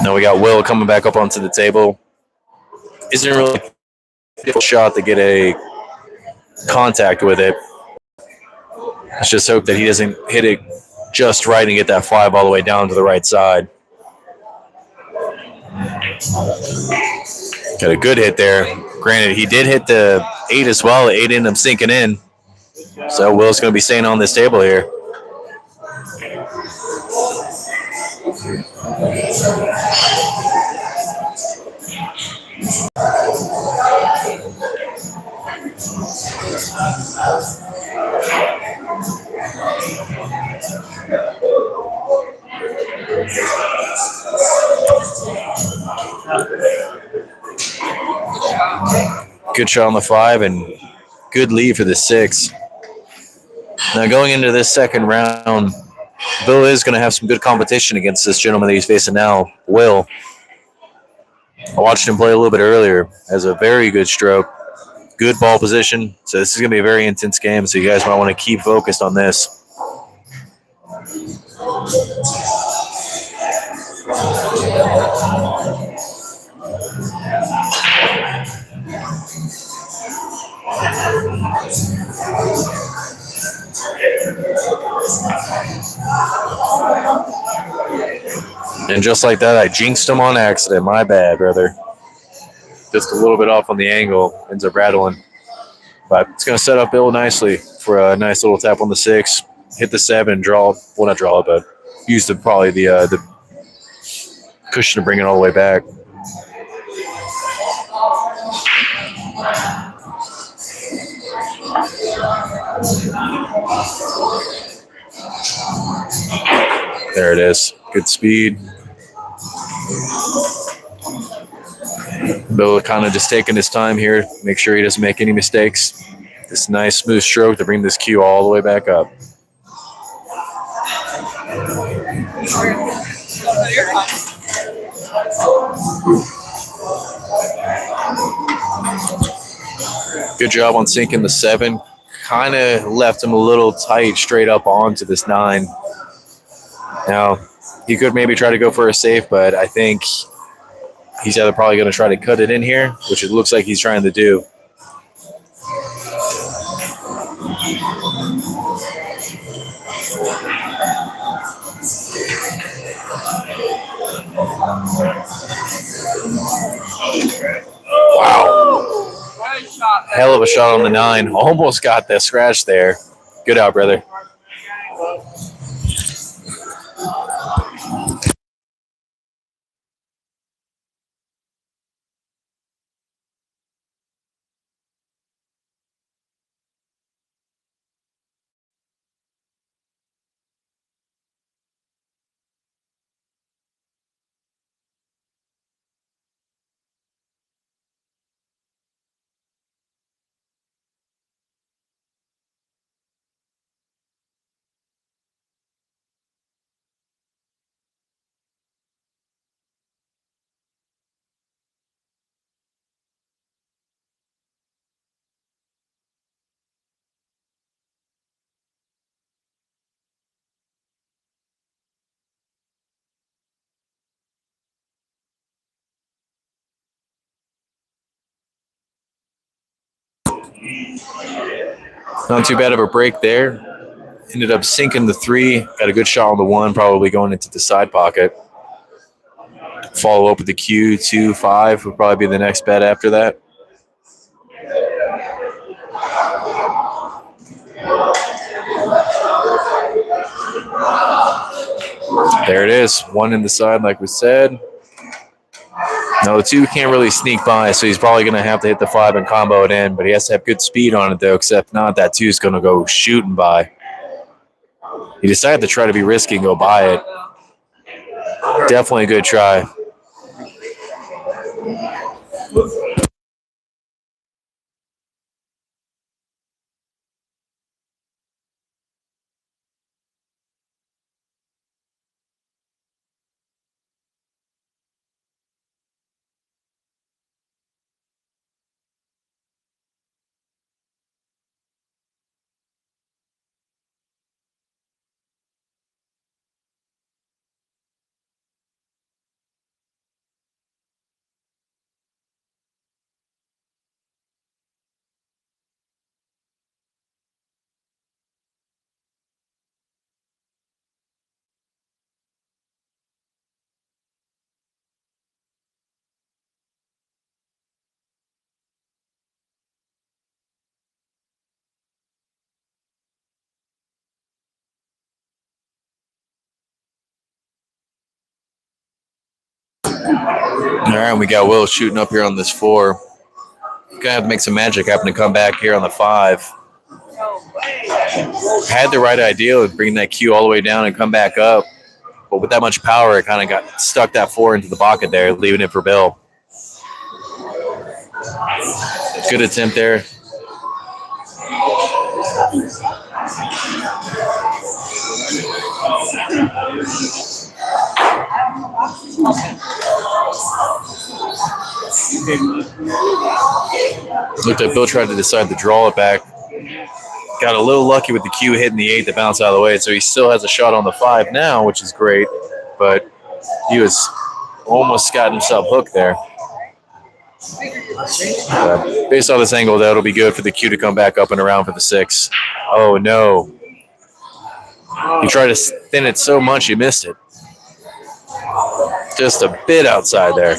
Now we got Will coming back up onto the table. Isn't really a shot to get a contact with it. Let's just hope that he doesn't hit it just right and get that 5 all the way down to the right side. Got a good hit there. Granted, he did hit the 8 as well. The 8 ended up sinking in. So Will's going to be staying on this table here. Good shot on the 5 and good lead for the 6. Now going into this second round, Bill is going to have some good competition against this gentleman that he's facing now, Will. I watched him play a little bit earlier. Has a very good stroke, good ball position. So this is going to be a very intense game. So you guys might want to keep focused on this. And just like that, I jinxed him on accident. My bad, brother. Just a little bit off on the angle. Ends up rattling. But it's going to set up Bill nicely for a nice little tap on the 6. Hit the 7, draw. Well, not draw, but use probably the cushion to bring it all the way back. There it is. Good speed. Bill kind of just taking his time here. Make sure he doesn't make any mistakes. This nice smooth stroke to bring this cue all the way back up. Good job on sinking the 7. Kind of left him a little tight straight up onto this 9. Now, he could maybe try to go for a safe, but I think he's either probably going to try to cut it in here, which it looks like he's trying to do. Wow. Hell of a shot on the 9. Almost got that scratch there. Good out, brother. Not too bad of a break there. Ended up sinking the 3. Got a good shot on the 1, probably going into the side pocket. Follow up with the Q, 2, 5 would probably be the next bet after that. There it is. 1 in the side, like we said. No, the 2 can't really sneak by, so he's probably going to have to hit the 5 and combo it in, but he has to have good speed on it, though, except not that 2 is going to go shooting by. He decided to try to be risky and go by it. Definitely a good try. All right, we got Will shooting up here on this 4. Gonna have to make some magic happen to come back here on the 5. Had the right idea of bringing that Q all the way down and come back up, but with that much power, it kind of got stuck that 4 into the pocket there, leaving it for Bill. Good attempt there. Looked like Bill tried to decide to draw it back. Got a little lucky with the Q hitting the 8 to bounce out of the way, so he still has a shot on the 5 now, which is great, but he was almost got himself hooked there. Based on this angle, that'll be good for the Q to come back up and around for the 6. Oh, no. He tried to thin it so much he missed it. Just a bit outside there.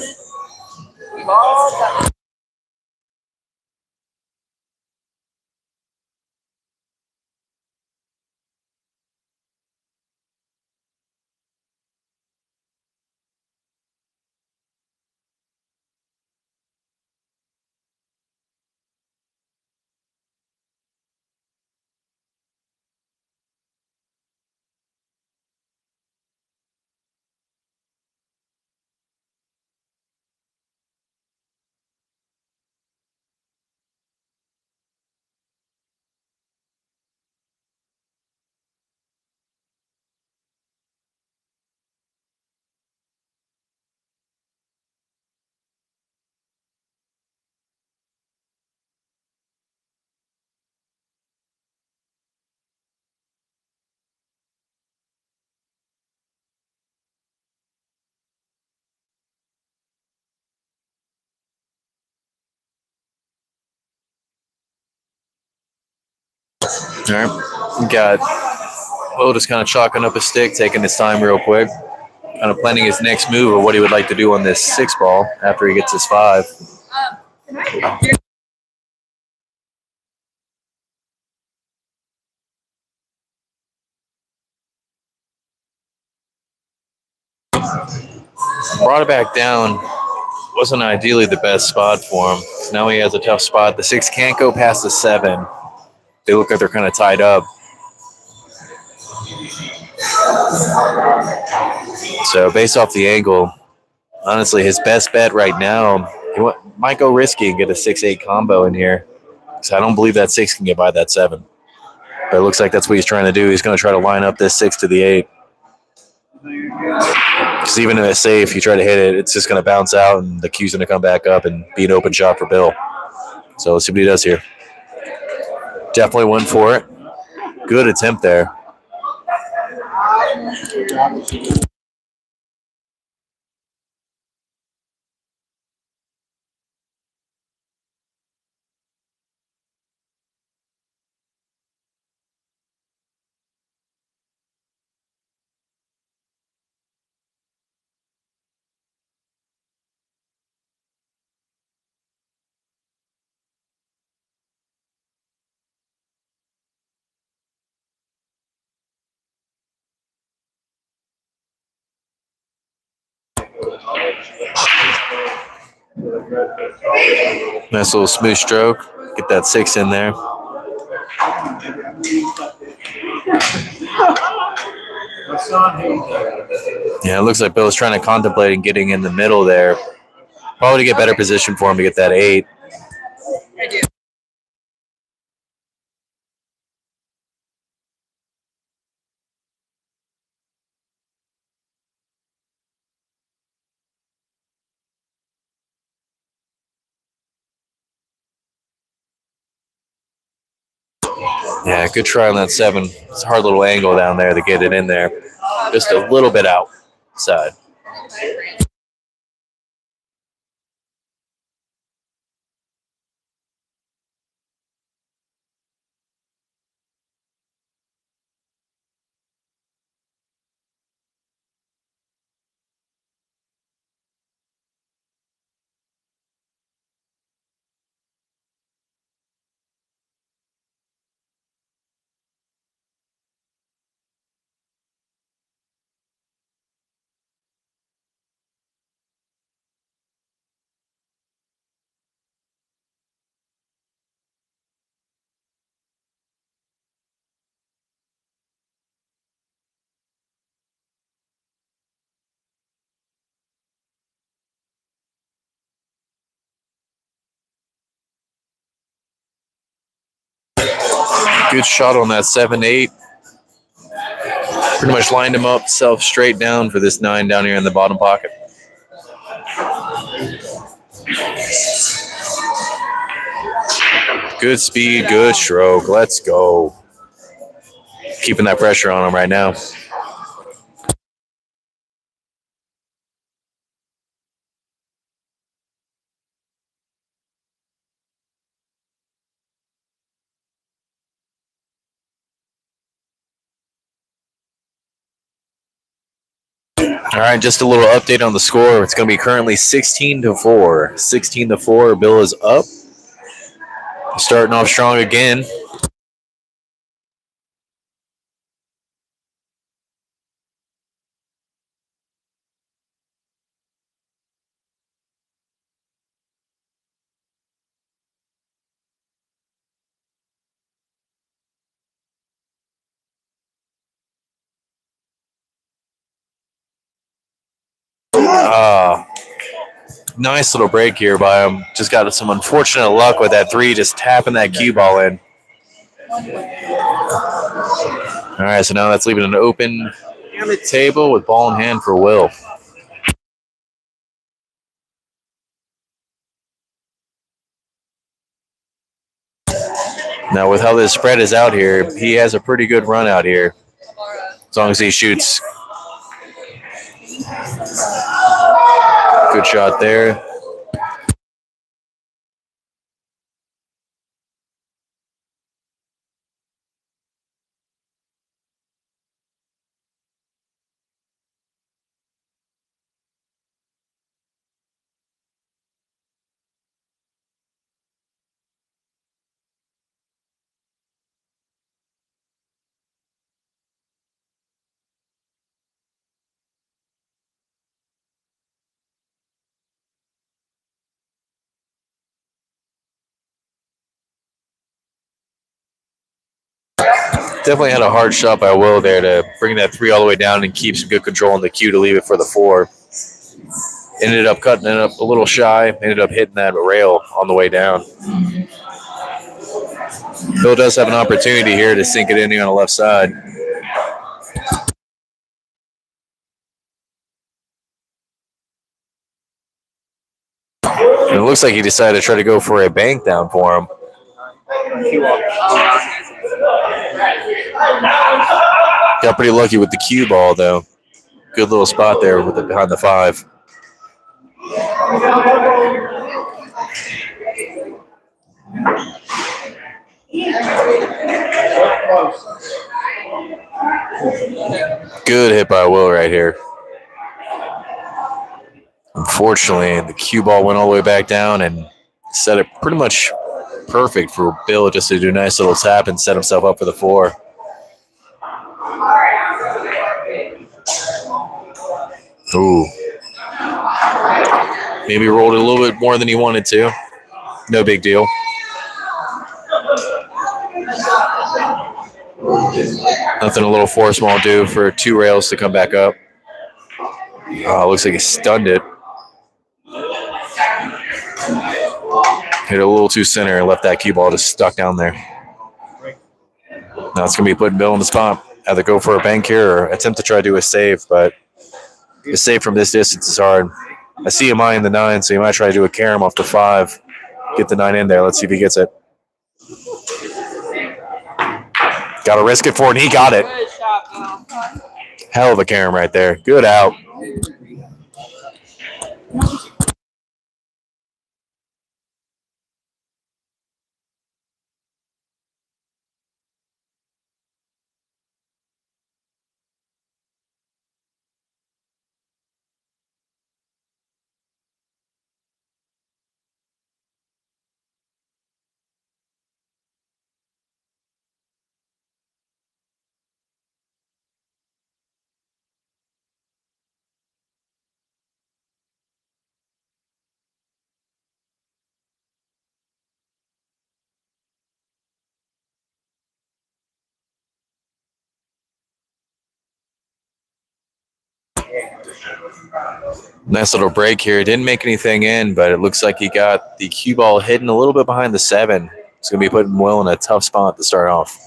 All right, we got Will just kind of chalking up a stick, taking his time real quick, kind of planning his next move or what he would like to do on this 6 ball after he gets his 5. Brought it back down. Wasn't ideally the best spot for him. So now he has a tough spot. The 6 can't go past the 7. They look like they're kind of tied up. So based off the angle, honestly, his best bet right now, he might go risky and get a 6-8 combo in here. Because I don't believe that 6 can get by that 7. But it looks like that's what he's trying to do. He's going to try to line up this 6 to the 8. Because even if it's safe, you try to hit it, it's just going to bounce out, and the Q's going to come back up and be an open shot for Bill. So let's see what he does here. Definitely went for it. Good attempt there. Nice little smooth stroke. Get that 6 in there. Yeah, it looks like Bill's trying to contemplate getting in the middle there. Probably to get better position for him to get that 8. Yeah, good try on that 7. It's a hard little angle down there to get it in there. Just a little bit outside. Good shot on that 7-8. Pretty much lined him up self straight down for this 9 down here in the bottom pocket. Good speed, good stroke. Let's go. Keeping that pressure on him right now. All right, just a little update on the score. It's going to be currently 16-4. 16-4. Bill is up. Starting off strong again. Nice little break here by him. Just got some unfortunate luck with that 3, just tapping that cue ball in. All right, so now that's leaving an open table with ball in hand for Will. Now, with how this spread is out here, he has a pretty good run out here, as long as he shoots. Good shot there. Definitely had a hard shot by Will there to bring that 3 all the way down and keep some good control on the cue to leave it for the 4. Ended up cutting it up a little shy. Ended up hitting that rail on the way down. Bill does have an opportunity here to sink it in here on the left side. And it looks like he decided to try to go for a bank down for him. Got pretty lucky with the cue ball, though. Good little spot there with behind the 5. Good hit by Will right here. Unfortunately, the cue ball went all the way back down and set it pretty much perfect for Bill just to do a nice little tap and set himself up for the 4. Ooh. Maybe rolled it a little bit more than he wanted to. No big deal. Nothing a little force won't do for 2 rails to come back up. Looks like he stunned it. Hit a little too center and left that cue ball just stuck down there. Now it's going to be putting Bill in the spot. Either go for a bank here or attempt to try to do a save, but a save from this distance is hard. I see him eyeing the 9, so he might try to do a carom off the 5. Get the 9 in there. Let's see if he gets it. Got to risk it for it, and he got it. Good shot, Bill. Hell of a carom right there. Good out. Nice little break here. Didn't make anything in, but it looks like he got the cue ball hidden a little bit behind the 7. It's going to be putting Will in a tough spot to start off.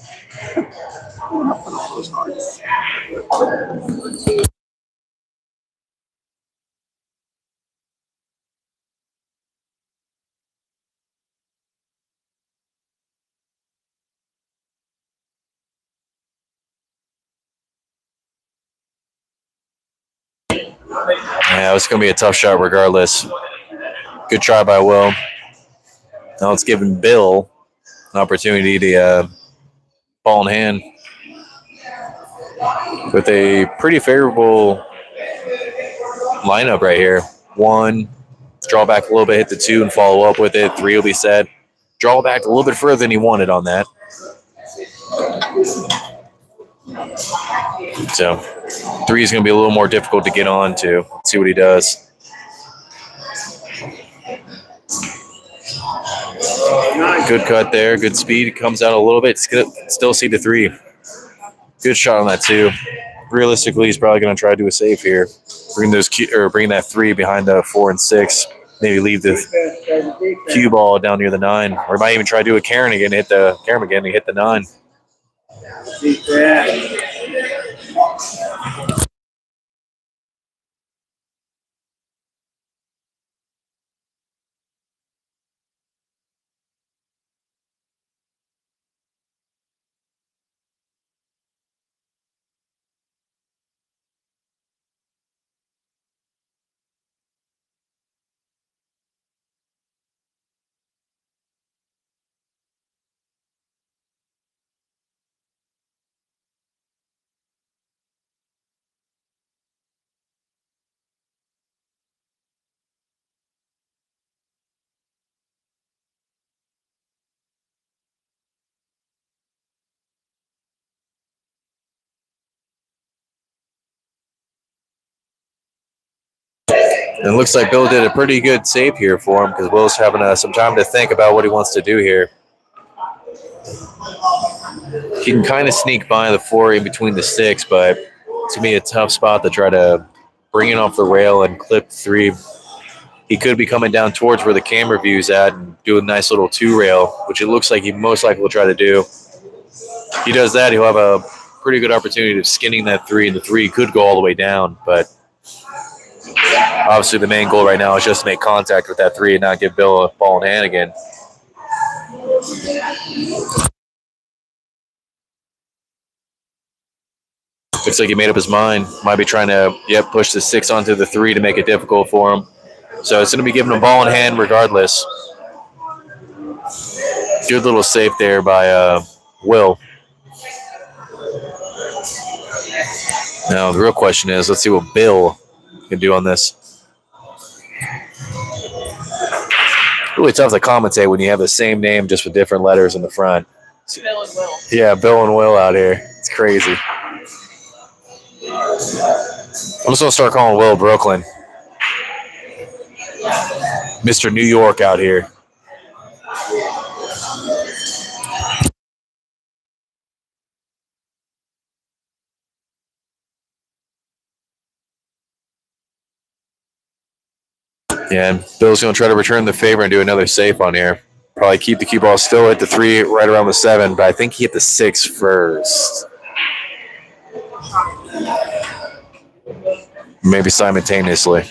Yeah, it's going to be a tough shot regardless. Good try by Will. Now it's giving Bill an opportunity to ball in hand with a pretty favorable lineup right here. 1, draw back a little bit, hit the 2 and follow up with it. 3 will be set. Draw back a little bit further than he wanted on that. So 3 is going to be a little more difficult to get on to. Let's see what he does. Good cut there. Good speed. Comes out a little bit. Still see the 3. Good shot on that 2. Realistically, he's probably going to try to do a save here. Bring that 3 behind the 4 and 6. Maybe leave the cue ball down near the 9. Or might even try to do a carom again. Hit the 9. And it looks like Bill did a pretty good save here for him because Will's having some time to think about what he wants to do here. He can kind of sneak by the 4 in between the 6, but it's going to be a tough spot to try to bring it off the rail and clip 3. He could be coming down towards where the camera view's at and do a nice little 2 rail, which it looks like he most likely will try to do. If he does that, he'll have a pretty good opportunity of skinning that 3, and the 3 could go all the way down, but obviously the main goal right now is just to make contact with that 3 and not give Bill a ball in hand again. Looks like he made up his mind. Might be trying to push the 6 onto the 3 to make it difficult for him. So it's going to be giving him ball in hand regardless. Good little save there by Will. Now the real question is, let's see what Bill can do on this. Really tough to commentate when you have the same name just with different letters in the front. Bill and Will. Yeah, Bill and Will out here. It's crazy. I'm just going to start calling Will Brooklyn. Mr. New York out here. Yeah, and Bill's going to try to return the favor and do another safe on here. Probably keep the cue ball still at the 3, right around the 7, but I think he hit the 6 first. Maybe simultaneously.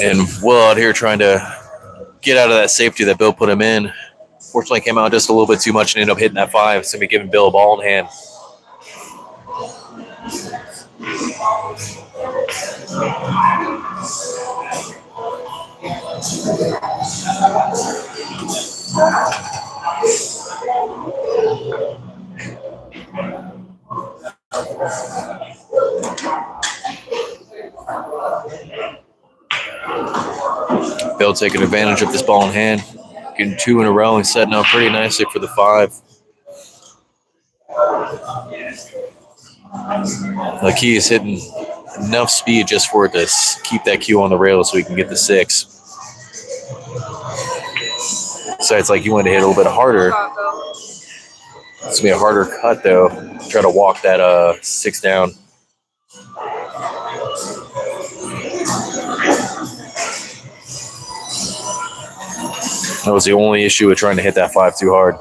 And Will out here trying to get out of that safety that Bill put him in. Fortunately, came out just a little bit too much and ended up hitting that 5. It's going to be giving Bill a ball in hand. Bill taking advantage of this ball in hand, getting 2 in a row and setting up pretty nicely for the 5. The key is hitting enough speed just for it to keep that cue on the rail so we can get the 6. So it's like you want to hit a little bit harder. It's going to be a harder cut, though. Try to walk that 6 down. That was the only issue with trying to hit that 5 too hard.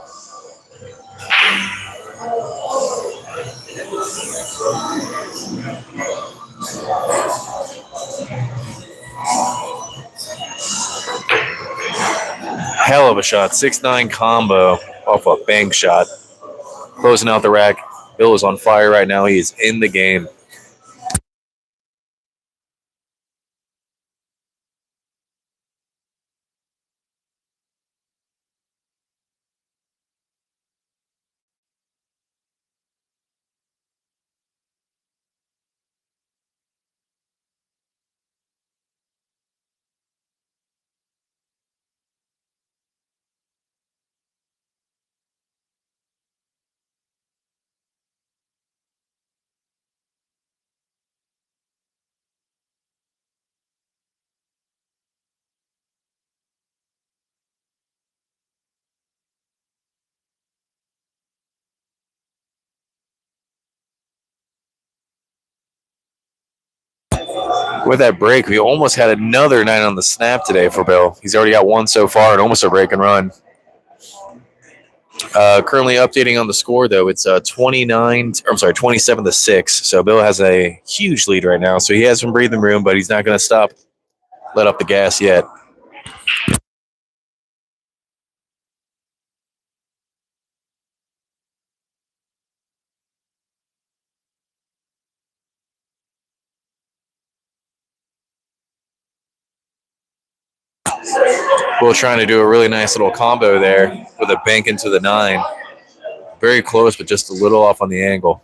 Hell of a shot. 6-9 combo off a bank shot. Closing out the rack. Bill is on fire right now. He is in the game. With that break, we almost had another 9 on the snap today for Bill. He's already got 1 so far and almost a break and run. Currently updating on the score, though. It's 27-6. So Bill has a huge lead right now. So he has some breathing room, but he's not going to let up the gas yet. Bill trying to do a really nice little combo there with a bank into the 9. Very close, but just a little off on the angle.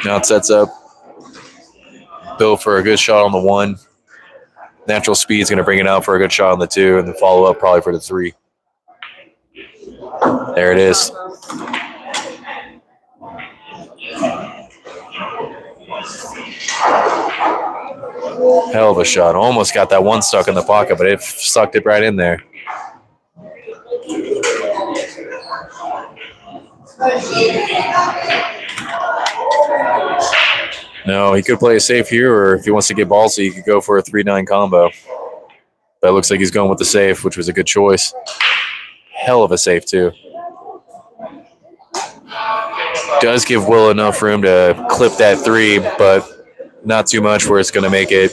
Now it sets up Bill for a good shot on the 1. Natural speed is going to bring it out for a good shot on the 2, and then follow up probably for the 3. There it is. Hell of a shot. Almost got that one stuck in the pocket, but it sucked it right in there. No, he could play it safe here, or if he wants to get ballsy, he could go for a 3-9 combo. But it looks like he's going with the safe, which was a good choice. Hell of a safe, too. Does give Will enough room to clip that 3, but not too much where it's going to make it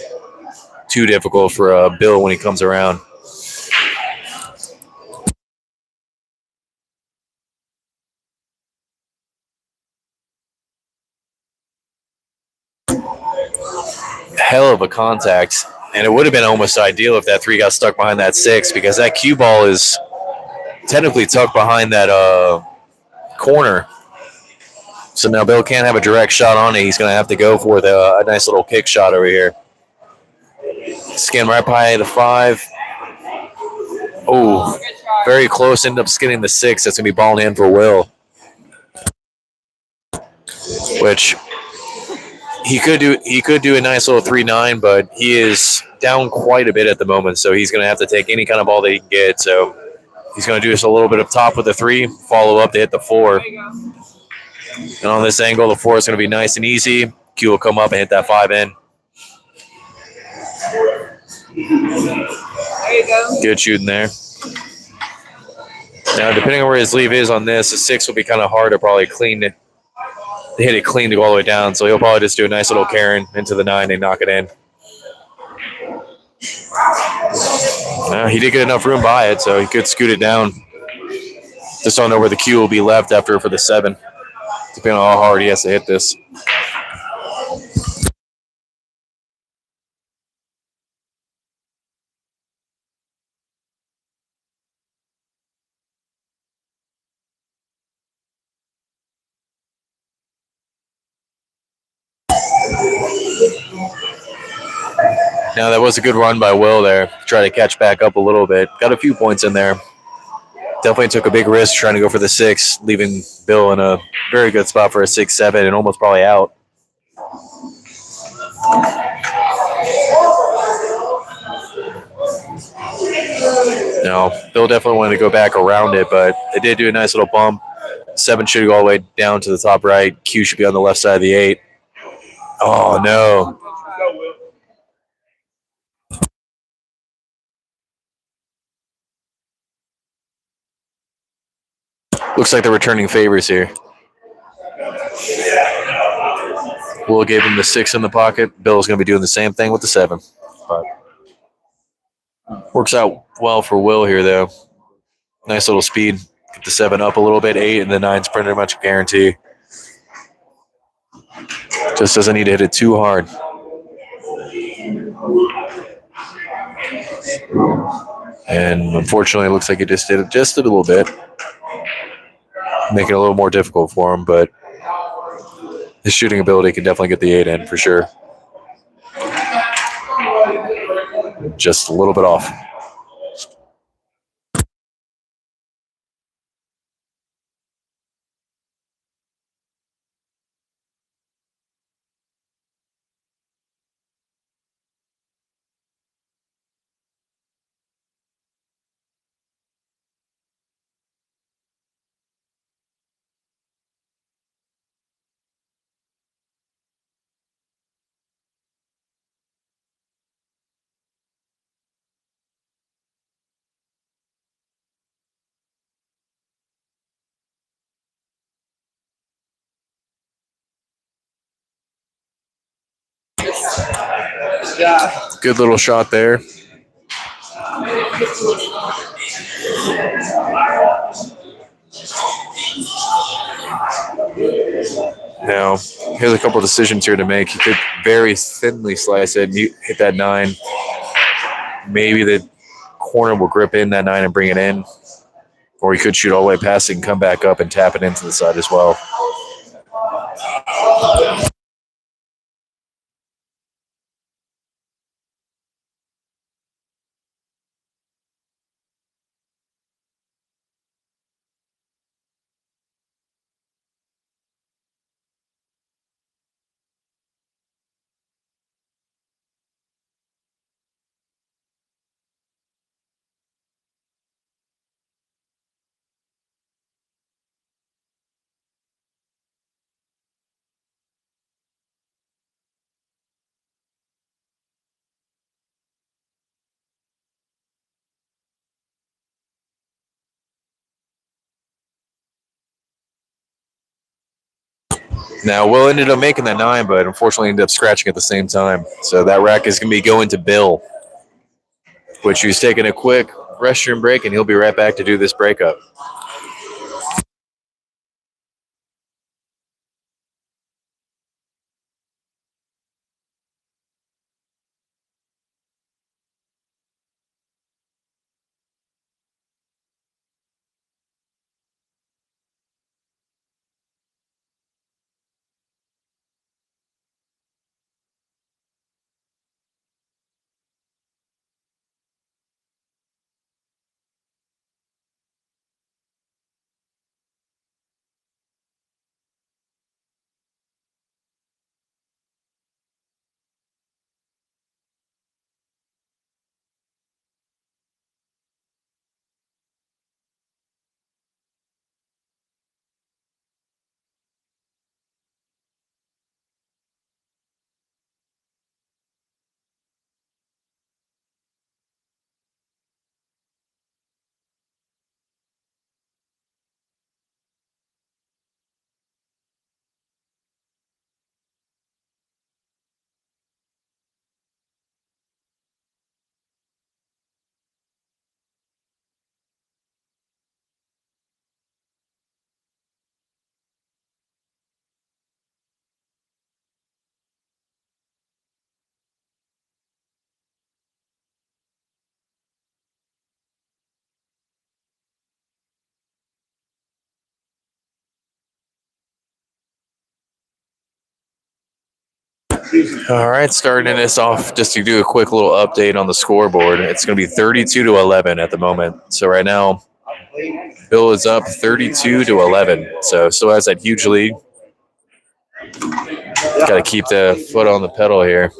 too difficult for Bill when he comes around. Hell of a contact, and it would have been almost ideal if that 3 got stuck behind that 6, because that cue ball is technically tucked behind that corner. So now Bill can't have a direct shot on it. He's going to have to go for a nice little kick shot over here. Skin right by the 5. Oh, very close. End up skinning the 6. That's going to be ball in hand for Will. Which he could do a nice little 3-9, but he is down quite a bit at the moment, so he's going to have to take any kind of ball that he can get. So he's going to do just a little bit of top with the 3, follow up to hit the 4. And on this angle, the 4 is going to be nice and easy. Q will come up and hit that 5 in. There you go. Good shooting there. Now, depending on where his leave is on this, the 6 will be kind of hard to probably clean it. Hit it clean to go all the way down, so he'll probably just do a nice little Karen into the 9 and knock it in. He did get enough room by it, so he could scoot it down. Just don't know where the Q will be left after for the 7, depending on how hard he has to hit this. Now, that was a good run by Will there. Try to catch back up a little bit. Got a few points in there. Definitely took a big risk trying to go for the 6, leaving Bill in a very good spot for a 6-7 and almost probably out. No, Bill definitely wanted to go back around it, but they did do a nice little bump. 7 should go all the way down to the top right. Q should be on the left side of the 8. Oh, no. Looks like they're returning favors here. Will gave him the 6 in the pocket. Bill's going to be doing the same thing with the 7. But works out well for Will here, though. Nice little speed. Get the 7 up a little bit. 8 and the 9's pretty much a guarantee. Just doesn't need to hit it too hard. And unfortunately, it looks like he just did it just a little bit. Make it a little more difficult for him, but his shooting ability can definitely get the 8 in for sure. Just a little bit off. Good little shot there. Now, here's a couple of decisions here to make. You could very thinly slice it and hit that 9. Maybe the corner will grip in that 9 and bring it in. Or you could shoot all the way past it and come back up and tap it into the side as well. Now, Will ended up making that 9, but unfortunately ended up scratching at the same time. So that rack is going to be going to Bill, which he's taking a quick restroom break, and he'll be right back to do this breakup. All right, starting this off just to do a quick little update on the scoreboard. It's going to be 32-11 at the moment. So right now, Bill is up 32-11. So still has that huge lead. Got to keep the foot on the pedal here.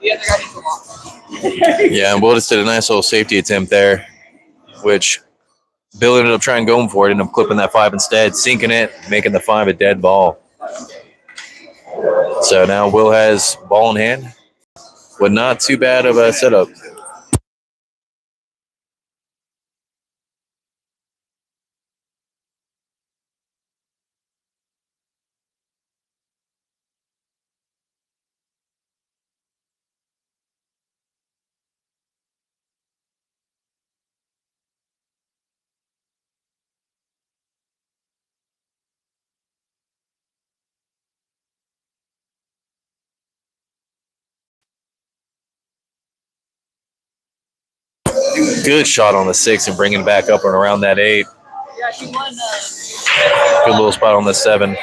Yeah, and Will just did a nice little safety attempt there, which Bill ended up trying going for it, ended up clipping that 5 instead, sinking it, making the 5 a dead ball. So now Will has ball in hand with not too bad of a setup. Good shot on the 6 and bringing it back up and around that 8. Yeah, she won. Good little spot on the 7.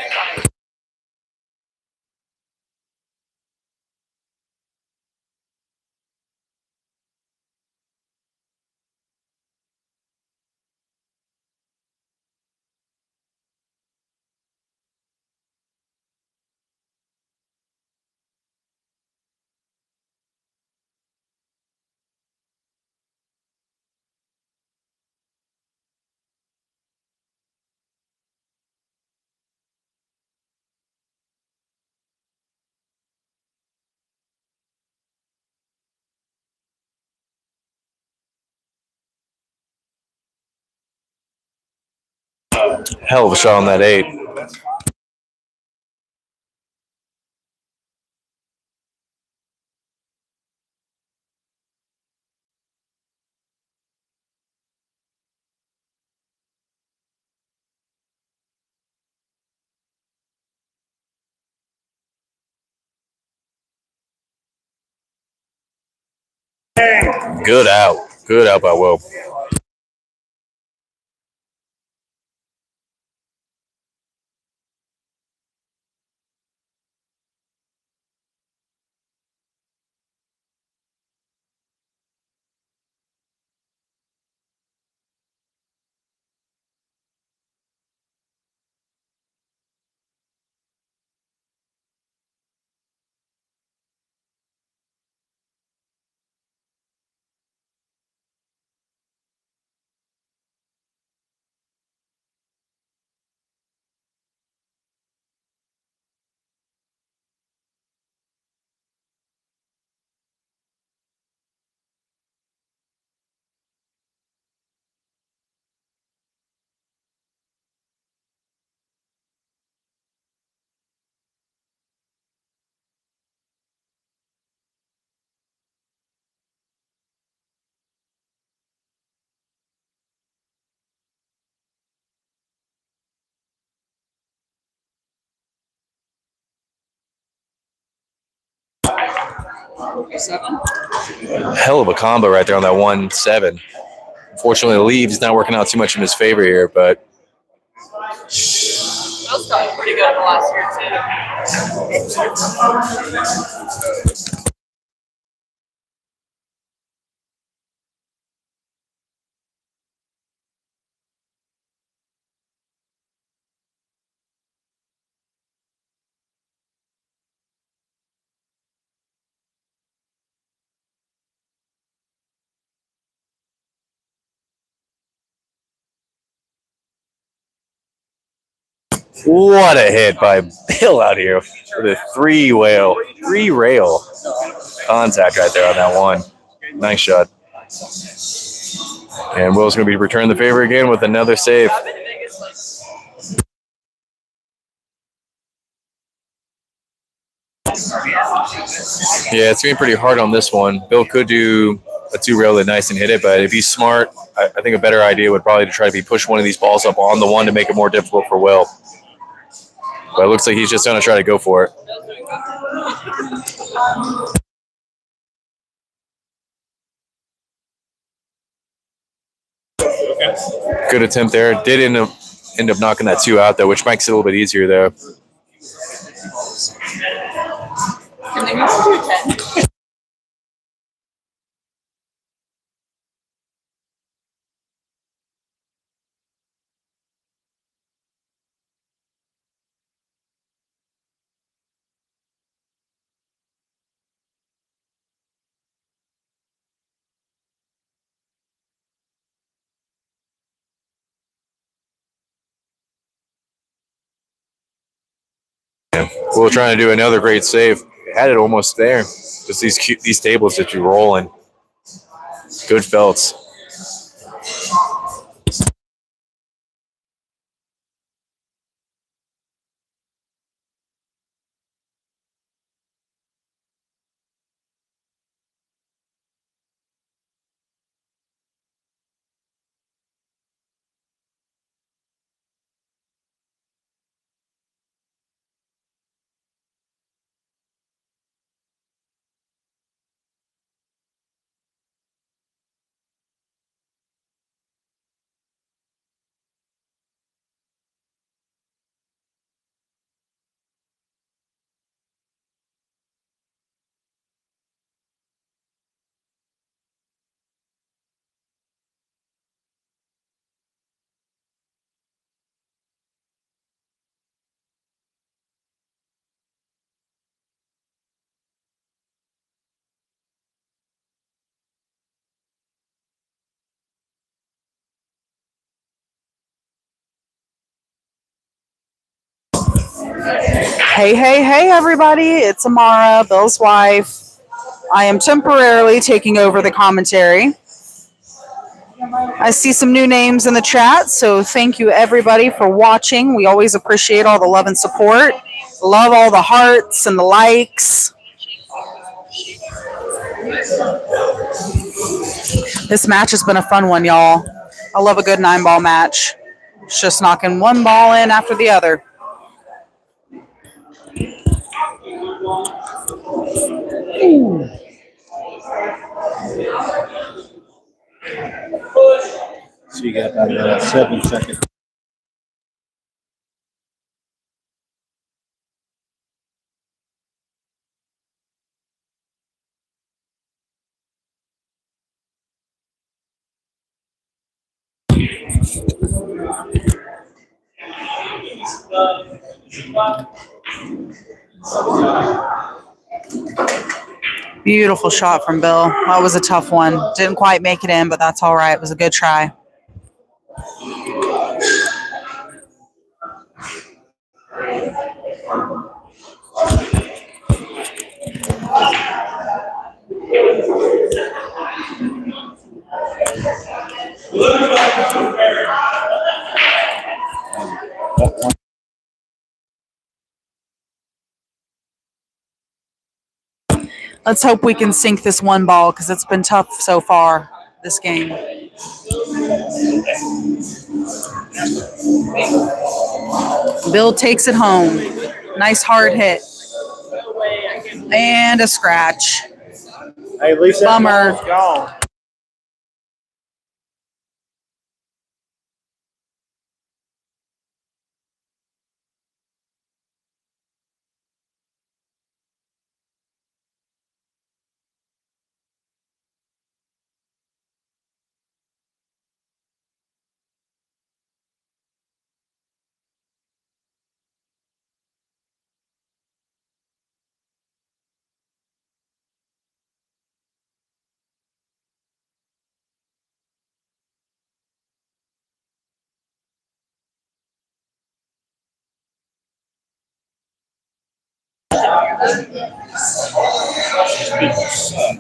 Hell of a shot on that 8. Good out. Good out by Will. Hell of a combo right there on that 1-7. Unfortunately, the lead's not working out too much in his favor here, but Bill's gotten pretty good in the last year, too. what a hit by Bill out here with a 3-rail contact right there on that one. Nice shot. And Will's going to be returning the favor again with another save. Yeah, it's going to be pretty hard on this one. Bill could do a 2-rail that nice and hit it, but if he's smart, I think a better idea would probably to try to be push one of these balls up on the one to make it more difficult for Will. But it looks like he's just going to try to go for it. Good attempt there. Did end up knocking that 2 out, though, which makes it a little bit easier, though. Can they move to 10? Will trying to do another great save. Had it almost there. Just these tables that you rolling. Good felts. Hey, everybody. It's Amara, Bill's wife. I am temporarily taking over the commentary. I see some new names in the chat, so thank you everybody for watching. We always appreciate all the love and support. Love all the hearts and the likes. This match has been a fun one, y'all. I love a good 9-ball match. It's just knocking one ball in after the other. So you got about 7 seconds. Beautiful shot from Bill. That was a tough one. Didn't quite make it in, but that's all right. It was a good try. Let's hope we can sink this one ball because it's been tough so far this game. Bill takes it home. Nice hard hit. And a scratch. Hey, at least that Bummer. ball's gone.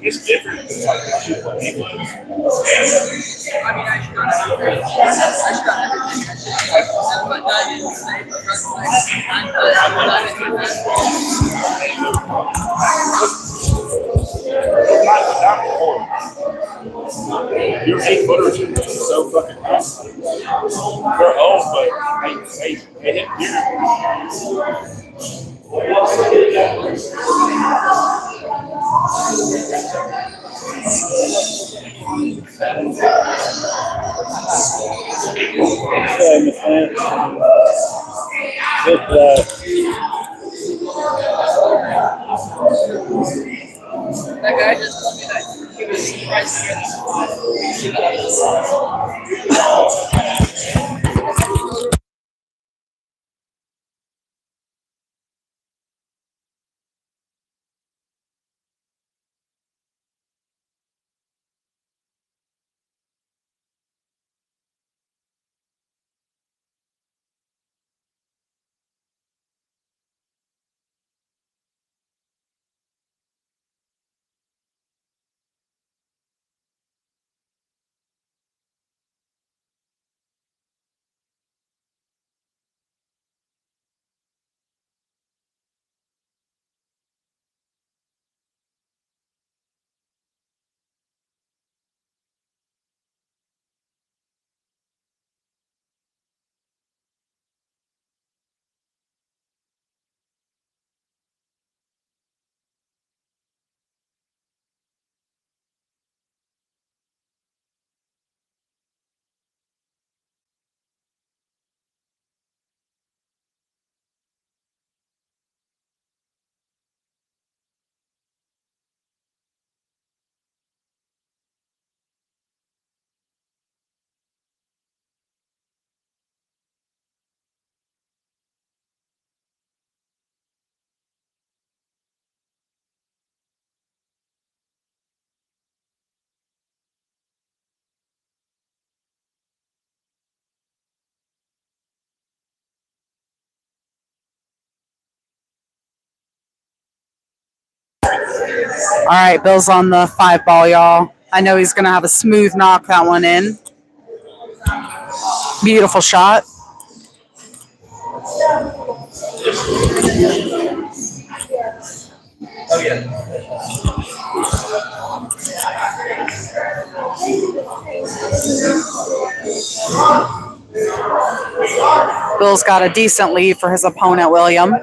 It's different. Your 8-footers are so fucking awesome. They're old, but they hit here. That guy just told me that he was surprised to hear All right, Bill's on the 5-ball, y'all. I know he's going to have a smooth knock that one in. Beautiful shot. Bill's got a decent lead for his opponent, William.